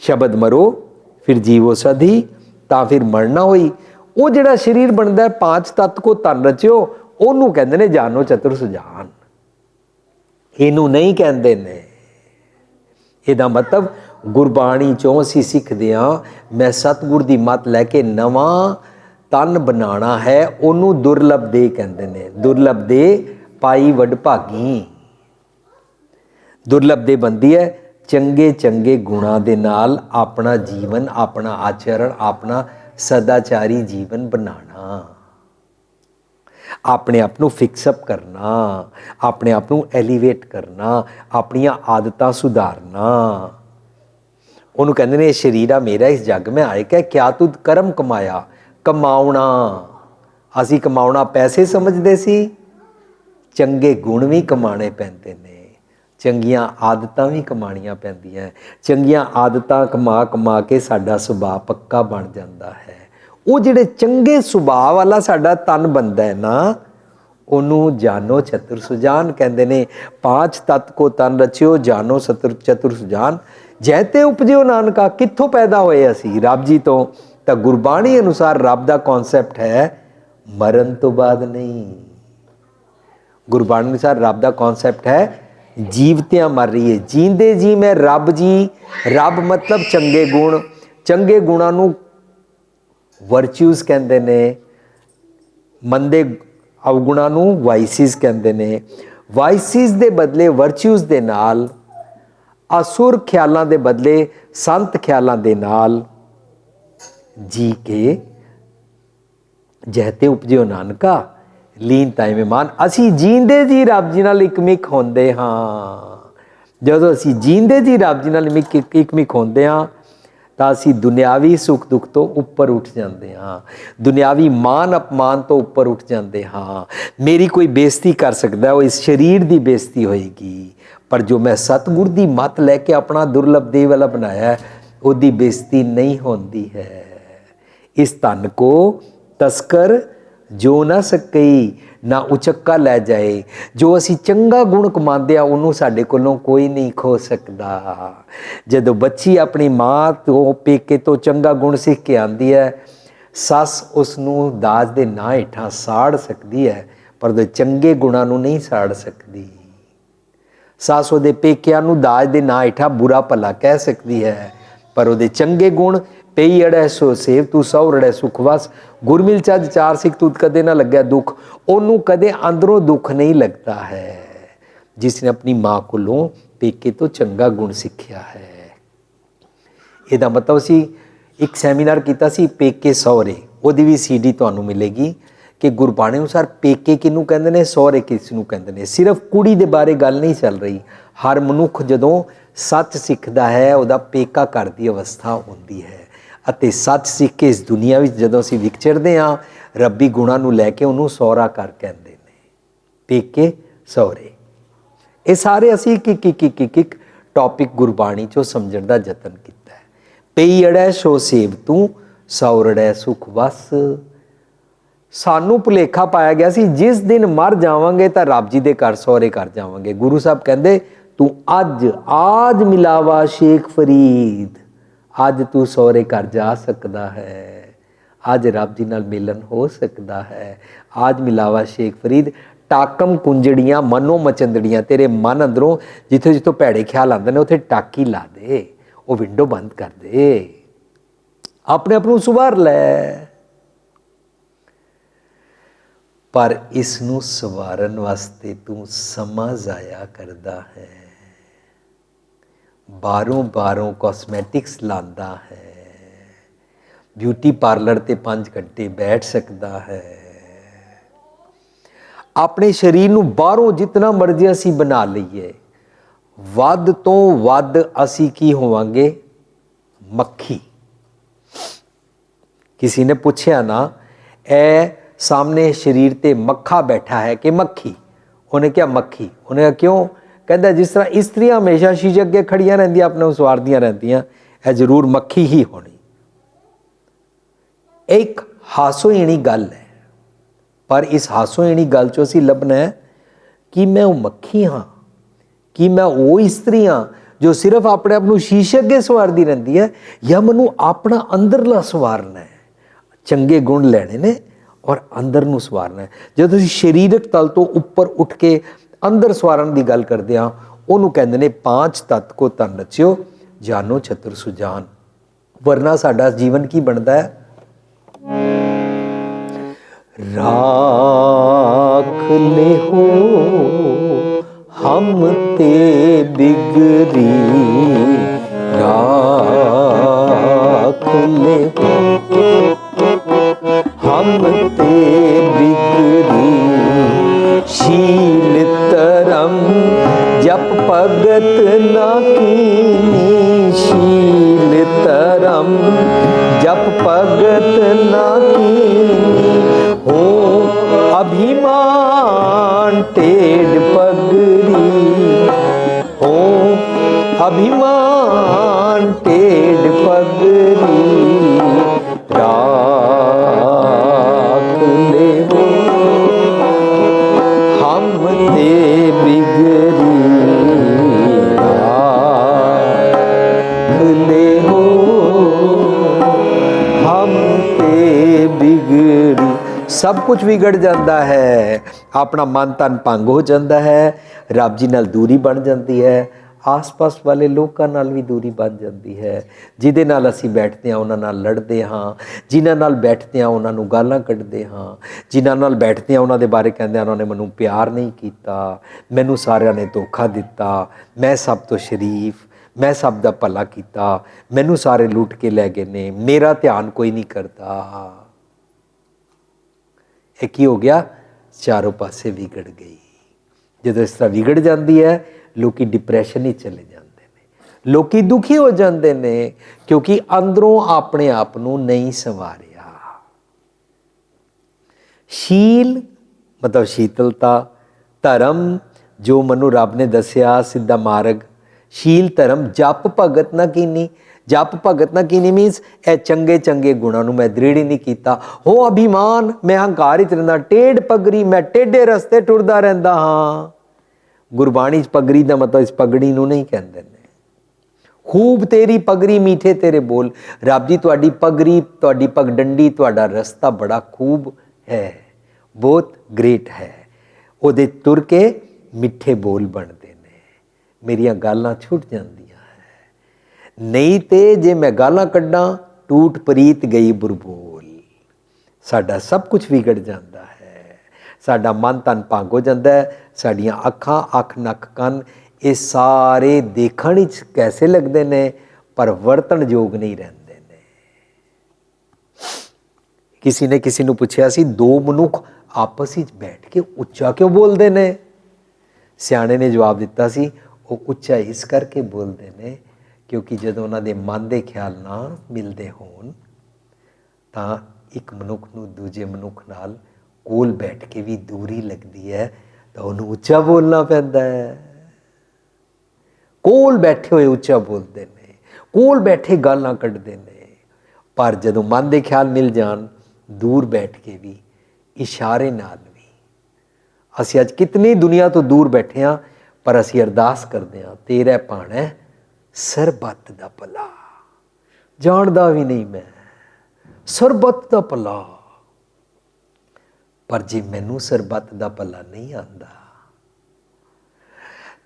शब्द मरो फिर जीवो सधी, तां फिर मरना होई। वो जिहड़ा शरीर बनदा है 5 तत्त को तन रचियो, ਉਹਨੂੰ ਕਹਿੰਦੇ ਨੇ ਜਾਨੋ ਚਤੁਰ ਸੁਜਾਨ। ਇਹਨੂੰ ਨਹੀਂ ਕਹਿੰਦੇ ਨੇ। ਇਹਦਾ ਮਤਲਬ ਗੁਰਬਾਣੀ ਚੋਂ ਅਸੀਂ ਸਿੱਖਦੇ ਹਾਂ ਮੈਂ ਸਤਿਗੁਰ ਦੀ ਮੱਤ ਲੈ ਕੇ ਨਵਾਂ ਤਨ ਬਣਾਉਣਾ ਹੈ, ਉਹਨੂੰ ਦੁਰਲਭ ਦੇ ਕਹਿੰਦੇ ਨੇ। ਦੁਰਲਭ ਦੇ ਪਾਈ ਵਡਭਾਗੀ। ਦੁਰਲਭ ਦੇ ਬੰਦੀ ਹੈ ਚੰਗੇ ਚੰਗੇ ਗੁਣਾਂ ਦੇ ਨਾਲ ਆਪਣਾ ਜੀਵਨ, ਆਪਣਾ ਆਚਰਣ, ਆਪਣਾ ਸਦਾਚਾਰੀ ਜੀਵਨ ਬਣਾਉਣਾ, अपने आप को फिक्सअप करना, अपने आप को एलीवेट करना, अपनियां आदतां सुधारना। ਉਹਨੂੰ ਕਹਿੰਦੇ ਨੇ ਸਰੀਰ ਆ ਮੇਰਾ ਇਸ ਜੱਗ ਮੈਂ ਆਏ ਕਿ ਕਿਆ ਤੂੰ ਕਰਮ ਕਮਾਇਆ। ਕਮਾਉਣਾ, ਅਸੀਂ ਕਮਾਉਣਾ ਪੈਸੇ ਸਮਝਦੇ ਸੀ, ਚੰਗੇ ਗੁਣ ਵੀ ਕਮਾਣੇ ਪੈਂਦੇ ਨੇ, ਚੰਗੀਆਂ ਆਦਤਾਂ ਵੀ ਕਮਾਣੀਆਂ ਪੈਂਦੀਆਂ। ਚੰਗੀਆਂ ਆਦਤਾਂ ਕਮਾ ਕਮਾ ਕੇ ਸਾਡਾ ਸੁਭਾਅ ਪੱਕਾ ਬਣ ਜਾਂਦਾ ਹੈ। ਉਹ ਜਿਹੜੇ ਚੰਗੇ ਸੁਭਾਅ ਵਾਲਾ ਸਾਡਾ ਤਨ ਬਣਦਾ ਹੈ ਨਾ, ਉਹਨੂੰ ਜਾਨੋ ਚਤੁਰ ਸੁਜਾਨ ਕਹਿੰਦੇ ਨੇ। ਪਾਂਚ ਤਤ ਕੋ ਤਨ ਰਚਿਓ ਜਾਨੋ ਚਤੁਰ ਸੁਜਾਨ। ਜੈ ਤੇ ਉਪਜਿਓ ਨਾਨਕਾ। ਕਿੱਥੋਂ ਪੈਦਾ ਹੋਏ ਅਸੀਂ? ਰੱਬ ਜੀ ਤੋਂ। ਤਾਂ ਗੁਰਬਾਣੀ ਅਨੁਸਾਰ ਰੱਬ ਦਾ ਕੌਨਸੈਪਟ ਹੈ ਮਰਨ ਤੋਂ ਬਾਅਦ ਨਹੀਂ। ਗੁਰਬਾਣੀ ਅਨੁਸਾਰ ਰੱਬ ਦਾ ਕੌਨਸੈਪਟ ਹੈ ਜੀਵਤਿਆਂ ਮਰ ਰਹੀ ਹੈ, ਜੀਂਦੇ ਜੀ ਮੈਂ ਰੱਬ ਜੀ। ਰੱਬ ਮਤਲਬ ਚੰਗੇ ਗੁਣ। ਚੰਗੇ ਗੁਣਾਂ ਨੂੰ ਵਰਚੂਸ ਕਹਿੰਦੇ ਨੇ, ਮੰਦੇ ਅਵਗੁਣਾਂ ਨੂੰ ਵਾਈਸਿਸ ਕਹਿੰਦੇ ਨੇ। ਵਾਈਸਿਸ ਦੇ ਬਦਲੇ ਵਰਚੂਸ ਦੇ ਨਾਲ, ਅਸੁਰ ਖਿਆਲਾਂ ਦੇ ਬਦਲੇ ਸੰਤ ਖਿਆਲਾਂ ਦੇ ਨਾਲ ਜੀ ਕੇ ਜਹ ਤੇ ਉਪਜਿਓ ਨਾਨਕਾ ਲੀਨ ਤਾਈ ਮਹਿਮਾਨ। ਅਸੀਂ ਜੀਂਦੇ ਜੀ ਰੱਬ ਜੀ ਨਾਲ ਇਕਮਿਕ ਹੁੰਦੇ ਹਾਂ। ਜਦੋਂ ਅਸੀਂ ਜੀਂਦੇ ਜੀ ਰੱਬ ਜੀ ਨਾਲ ਇਕਮਿਕ ਹੁੰਦੇ ਹਾਂ ਤਾਂ ਅਸੀਂ ਦੁਨਿਆਵੀ ਸੁੱਖ ਦੁੱਖ ਤੋਂ ਉੱਪਰ ਉੱਠ ਜਾਂਦੇ ਹਾਂ, ਦੁਨਿਆਵੀ ਮਾਨ ਅਪਮਾਨ ਤੋਂ ਉੱਪਰ ਉੱਠ ਜਾਂਦੇ ਹਾਂ। ਮੇਰੀ ਕੋਈ ਬੇਇੱਜ਼ਤੀ ਕਰ ਸਕਦਾ, ਉਹ ਇਸ ਸਰੀਰ ਦੀ ਬੇਇੱਜ਼ਤੀ ਹੋਏਗੀ, ਪਰ ਜੋ ਮੈਂ ਸਤਿਗੁਰ ਦੀ ਮੱਤ ਲੈ ਕੇ ਆਪਣਾ ਦੁਰਲਭ ਦੇਹ ਵਾਲਾ ਬਣਾਇਆ, ਉਹਦੀ ਬੇਇੱਜ਼ਤੀ ਨਹੀਂ ਹੁੰਦੀ ਹੈ। ਇਸ ਧਨ ਕੋ ਤਸਕਰ ਜੋ ਨਾ ਸਕਈ, ਨਾ ਉਚੱਕਾ ਲੈ ਜਾਏ। ਜੋ ਅਸੀਂ ਚੰਗਾ ਗੁਣ ਕਮਾਉਂਦੇ ਆ ਉਹਨੂੰ ਸਾਡੇ ਕੋਲੋਂ ਕੋਈ ਨਹੀਂ ਖੋ ਸਕਦਾ। ਜਦੋਂ ਬੱਚੀ ਆਪਣੀ ਮਾਂ ਤੋਂ ਪੇਕੇ ਤੋਂ ਚੰਗਾ ਗੁਣ ਸਿੱਖ ਕੇ ਆਉਂਦੀ ਹੈ, ਸੱਸ ਉਸ ਨੂੰ ਦਾਜ ਦੇ ਨਾਂ ਹੇਠਾਂ ਸਾੜ ਸਕਦੀ ਹੈ, ਪਰ ਉਹਦੇ ਚੰਗੇ ਗੁਣਾਂ ਨੂੰ ਨਹੀਂ ਸਾੜ ਸਕਦੀ। ਸੱਸ ਉਹਦੇ ਪੇਕਿਆਂ ਨੂੰ ਦਾਜ ਦੇ ਨਾਂ ਹੇਠਾਂ ਬੁਰਾ ਭਲਾ ਕਹਿ ਸਕਦੀ ਹੈ, ਪਰ ਉਹਦੇ ਚੰਗੇ ਗੁਣ ਪਈ ਅੜੈ ਸੋ ਸੇਵ ਤੂੰ ਸਹੁ ਰੜੈ ਸੁਖ ਵਸ। ਗੁਰਮਿਲ ਚੱਜ ਚਾਰ ਸਿੱਖ ਤੂੰ ਕਦੇ ਨਾ ਲੱਗਿਆ ਦੁੱਖ। ਉਹਨੂੰ ਕਦੇ ਅੰਦਰੋਂ ਦੁੱਖ ਨਹੀਂ ਲੱਗਦਾ ਹੈ ਜਿਸ ਨੇ ਆਪਣੀ ਮਾਂ ਕੋਲੋਂ ਪੇਕੇ ਤੋਂ ਚੰਗਾ ਗੁਣ ਸਿੱਖਿਆ ਹੈ। ਇਹਦਾ ਮਤਲਬ ਸੀ ਇੱਕ ਸੈਮੀਨਾਰ ਕੀਤਾ ਸੀ ਪੇਕੇ ਸਹੁਰੇ, ਉਹਦੀ ਵੀ CD ਤੁਹਾਨੂੰ ਮਿਲੇਗੀ ਕਿ ਗੁਰਬਾਣੀ ਅਨੁਸਾਰ ਪੇਕੇ ਕਿਹਨੂੰ ਕਹਿੰਦੇ ਨੇ, ਸਹੁਰੇ ਕਿਸ ਨੂੰ ਕਹਿੰਦੇ ਨੇ। ਸਿਰਫ ਕੁੜੀ ਦੇ ਬਾਰੇ ਗੱਲ ਨਹੀਂ ਚੱਲ ਰਹੀ। ਹਰ ਮਨੁੱਖ ਜਦੋਂ ਸੱਚ ਸਿੱਖਦਾ ਹੈ ਉਹਦਾ ਪੇਕਾ ਘਰ ਦੀ ਅਵਸਥਾ ਹੁੰਦੀ ਹੈ, ਅਤੇ ਸੱਚ ਸਿੱਖ ਕੇ ਇਸ ਦੁਨੀਆ ਵਿੱਚ ਜਦੋਂ ਅਸੀਂ ਵਿਚਰਦੇ ਹਾਂ ਰੱਬੀ ਗੁਣਾਂ ਨੂੰ ਲੈ ਕੇ ਉਹਨੂੰ ਸਹੁਰਾ ਘਰ ਕਹਿੰਦੇ ਨੇ। ਪੇਕੇ ਸਹੁਰੇ, ਇਹ ਸਾਰੇ ਅਸੀਂ ਇੱਕ ਟੌਪਿਕ ਗੁਰਬਾਣੀ 'ਚੋਂ ਸਮਝਣ ਦਾ ਯਤਨ ਕੀਤਾ ਹੈ। ਪਈ ਅੜੈ ਸੋ ਸੇਵ ਤੂੰ ਸਹੁ ਰੜੈ ਸੁਖ ਵਸ। ਸਾਨੂੰ ਭੁਲੇਖਾ ਪਾਇਆ ਗਿਆ ਸੀ ਜਿਸ ਦਿਨ ਮਰ ਜਾਵਾਂਗੇ ਤਾਂ ਰੱਬ ਜੀ ਦੇ ਘਰ ਸਹੁਰੇ ਘਰ ਜਾਵਾਂਗੇ। ਗੁਰੂ ਸਾਹਿਬ ਕਹਿੰਦੇ ਤੂੰ ਅੱਜ ਮਿਲਾਵਾ ਸ਼ੇਖ ਫਰੀਦ, ਅੱਜ ਤੂੰ ਸਹੁਰੇ ਘਰ ਜਾ ਸਕਦਾ ਹੈ, ਅੱਜ ਰੱਬ ਜੀ ਨਾਲ ਮਿਲਨ ਹੋ ਸਕਦਾ ਹੈ। ਅੱਜ ਮਿਲਾਵਾ ਸ਼ੇਖ ਫਰੀਦ। ਟਾਕਮ ਕੁੰਜੜੀਆਂ ਮਨੋ ਮਚੰਦੜੀਆਂ, ਤੇਰੇ ਮਨ ਅੰਦਰੋਂ ਜਿੱਥੋਂ ਭੈੜੇ ਖਿਆਲ ਆਉਂਦੇ ਨੇ ਉੱਥੇ ਟਾਕੀ ਲਾ ਦੇ, ਉਹ ਵਿੰਡੋ ਬੰਦ ਕਰ ਦੇ, ਆਪਣੇ ਆਪ ਨੂੰ ਸੁਵਾਰ ਲੈ। ਪਰ ਇਸ ਨੂੰ ਸਵਾਰਨ ਵਾਸਤੇ ਤੂੰ ਸਮਾਂ ਜ਼ਾਇਆ ਕਰਦਾ ਹੈ, ਬਾਹਰੋਂ ਕਾਸਮੈਟਿਕਸ ਲਾਉਂਦਾ ਹੈ, ਬਿਊਟੀ ਪਾਰਲਰ ਤੇ 5 ਘੰਟੇ ਬੈਠ ਸਕਦਾ ਹੈ। ਆਪਣੇ ਸਰੀਰ ਨੂੰ ਬਾਹਰੋਂ ਜਿਤਨਾ ਮਰਜ਼ੀ ਅਸੀਂ ਬਣਾ ਲਈਏ, ਵੱਧ ਤੋਂ ਵੱਧ ਅਸੀਂ ਕੀ ਹੋਵਾਂਗੇ? ਮੱਖੀ। ਕਿਸੇ ਨੇ ਪੁੱਛਿਆ ਨਾ, ਇਹ ਸਾਹਮਣੇ ਸਰੀਰ ਤੇ ਮੱਖਾ ਬੈਠਾ ਹੈ ਕਿ ਮੱਖੀ? ਉਹਨੇ ਕਿਹਾ ਮੱਖੀ। ਉਹਨੇ ਕਿਹਾ ਕਿਉਂ? ਕਹਿੰਦਾ ਜਿਸ ਤਰ੍ਹਾਂ ਇਸਤਰੀਆਂ ਹਮੇਸ਼ਾ ਸ਼ੀਸ਼ੇ ਅੱਗੇ ਖੜੀਆਂ ਰਹਿੰਦੀਆਂ, ਆਪਣੇ ਨੂੰ ਸਵਾਰਦੀਆਂ ਰਹਿੰਦੀਆਂ, ਇਹ ਜ਼ਰੂਰ ਮੱਖੀ ਹੀ ਹੋਣੀ। ਇੱਕ ਹਾਸੋਹੀਣੀ ਗੱਲ ਹੈ, ਪਰ ਇਸ ਹਾਸੋਹੀਣੀ ਗੱਲ 'ਚੋਂ ਅਸੀਂ ਲੱਭਣਾ ਹੈ ਕਿ ਮੈਂ ਉਹ ਮੱਖੀ ਹਾਂ, ਕਿ ਮੈਂ ਉਹ ਇਸਤਰੀ ਹਾਂ ਜੋ ਸਿਰਫ ਆਪਣੇ ਆਪ ਨੂੰ ਸ਼ੀਸ਼ੇ ਅੱਗੇ ਸਵਾਰਦੀ ਰਹਿੰਦੀ ਹੈ, ਜਾਂ ਮੈਨੂੰ ਆਪਣਾ ਅੰਦਰਲਾ ਸਵਾਰਨਾ ਹੈ। ਚੰਗੇ ਗੁਣ ਲੈਣੇ ਨੇ ਔਰ ਅੰਦਰ ਨੂੰ ਸਵਾਰਨਾ ਹੈ। ਜਦੋਂ ਤੁਸੀਂ ਸਰੀਰਕ ਤਲ ਤੋਂ ਉੱਪਰ ਉੱਠ ਕੇ ਅੰਦਰ ਸਵਾਰਨ ਦੀ ਗੱਲ ਕਰਦੇ ਹਾਂ, ਉਹਨੂੰ ਕਹਿੰਦੇ ਨੇ 5 ਤੱਤ ਕੋ ਤਨ ਰਚਿਓ ਜਾਨੋ ਚਤੁਰ ਸੁਜਾਨ। ਵਰਨਾ ਸਾਡਾ ਜੀਵਨ ਕੀ ਬਣਦਾ ਹੈ? ਰਾਖ ਲੈ ਹੋ ਹਮ ਤੇ ਬਿਗਰੀ, ਰਾਖ ਲੈ ਹੋ ਹਮ ਤੇ ਬਿਗਰੀ, ਸ਼ੀਲ ਧਰਮ ਜਪ ਭਗਤ ਨਾ ਕੀਨੀ, ਸ਼ੀਲ धर्म जप भगत ना कीनी, हो अभिमान टेढ़ पगड़ी, हो अभिमान टेढ़ पगड़ी, राख ले हो हम ते बिगड़ी, राख ले हो हम ते बिगड़ी। सब कुछ विगड़ जाता है, अपना मन तन भंग हो जाता है, रब जी नाल दूरी बन जाती है, आस पास वाले लोगों नाल भी दूरी बन जाती है, जिहदे नाल असीं बैठते हैं उन्हां नाल लड़ते हाँ, जिन्हां नाल बैठते हैं उन्हां नूं गालां कढ़दे हाँ, जिन्हां नाल बैठते हैं उन्हां दे बारे कहंदे उन्होंने मैनूं प्यार नहीं कीता, मैनूं सारिਆਂ ने धोखा दिता, मैं सब तो शरीफ, मैं सब दा भला कीता, मैनूं सारे लुट के लै गए ने, मेरा ध्यान कोई नहीं करता। एक ही हो गया, चारों पासे विगड़ गई। जदों इस तरह विगड़ जाती है लोग डिप्रैशन ही चले जाते हैं, लोग दुखी हो जाते हैं, क्योंकि अंदरों अपने आप को नहीं संवारिया। शील मतलब शीतलता, धर्म जो मनु रब ने दसिया सीधा मार्ग, शील धर्म जप भगत ना कीनी, जप भगत ना कीनी मीनस ए चंगे चंगे गुणों नूं मैं दृढ़ नहीं किया, हो अभिमान मैं हंकार च रहिंदा, टेढ़ पगड़ी मैं टेढ़े रस्ते टुरदा रहिंदा हाँ। गुरबाणी पगड़ी का मतलब इस पगड़ी नूं नहीं कहते ने, खूब तेरी पगड़ी मीठे तेरे बोल, रब जी तुहाडी पगड़ी तुहाडी पगडंडी तुहाडा रस्ता बड़ा खूब है, बहुत ग्रेट है, उहदे तुर के मिठे बोल बनते ने, मेरियां गालां छुट जांदियां है, नहीं तो जे मैं गालां कड्डां टूट प्रीत गई बुरबोल, साडा सब कुछ विगड़ जाता है, साडा मन तन भंग हो जाता है, साडियां अखां अख नक कन ये सारे देखण विच कैसे लगते हैं पर वरतन योग नहीं रहते ने। किसी ने किसी नूं पुछया सी, दो मनुख आपस विच बैठ के उच्चा क्यों बोलते हैं? सियाणे ने जवाब दिता सी, वो उच्चा इस करके बोलते हैं क्योंकि जदों उन्हां दे मन दे ख्याल ना मिलते होण तां एक मनुख नूं दूजे मनुख नाल कोल बैठ के भी दूरी लगती है, तो उन्होंने उच्चा बोलना पैंदा है। कोल बैठे हुए उच्चा बोलते हैं, कोल बैठे गालां कढ़दे ने, पर जदों मन दे ख्याल मिल जान दूर बैठ के भी इशारे नाल भी, असीं अज कितनी दुनिया तो दूर बैठे हाँ पर असीं अरदास करते हाँ, तेरा भाणा सरबत दा भला, जानदा भी नहीं मैं सरबत दा भला, पर जे मैनू सरबत दा भला नहीं आंदा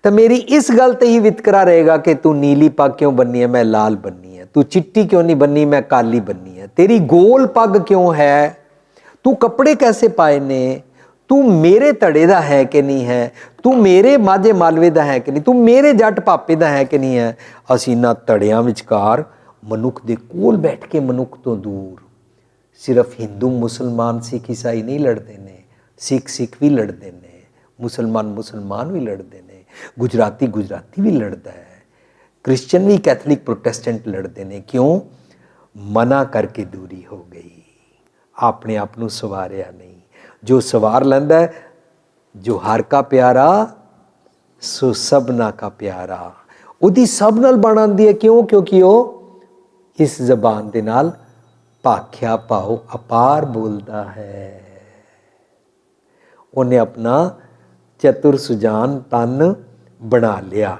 तो मेरी इस गल ते ही वितकरा रहेगा कि तू नीली पग क्यों बन्नी है, मैं लाल बन्नी है, तू चिट्टी क्यों नहीं बन्नी, मैं काली बन्नी है, तेरी गोल पग क्यों है, तू कपड़े कैसे पाए ने, तू मेरे धड़े दा है कि नहीं है, तू मेरे माझे मालवे दा है कि नहीं, तू मेरे जट पापे दा है कि नहीं है। असीं इन्हां धड़ियां विचकार मनुख दे कोल बैठ के मनुख तो दूर, सिर्फ हिंदू मुसलमान सिख ईसाई नहीं लड़ते ने, सिख सिख भी लड़ते ने, मुसलमान मुसलमान भी लड़ते हैं, गुजराती गुजराती भी लड़ता है, क्रिश्चियन भी कैथलिक प्रोटेस्टेंट लड़ते हैं। क्यों? मना करके दूरी हो गई, अपने आप को सवारिया नहीं। जो सवार लैंदा है, जो हर का प्यारा सो सबना का प्यारा, उहदी सब नाल बन आंदी है। क्यों? क्योंकि वो इस जबान दे नाल भाख्या भाव अपार बोलता है, उन्हें अपना चतुर सुजान तन बना लिया।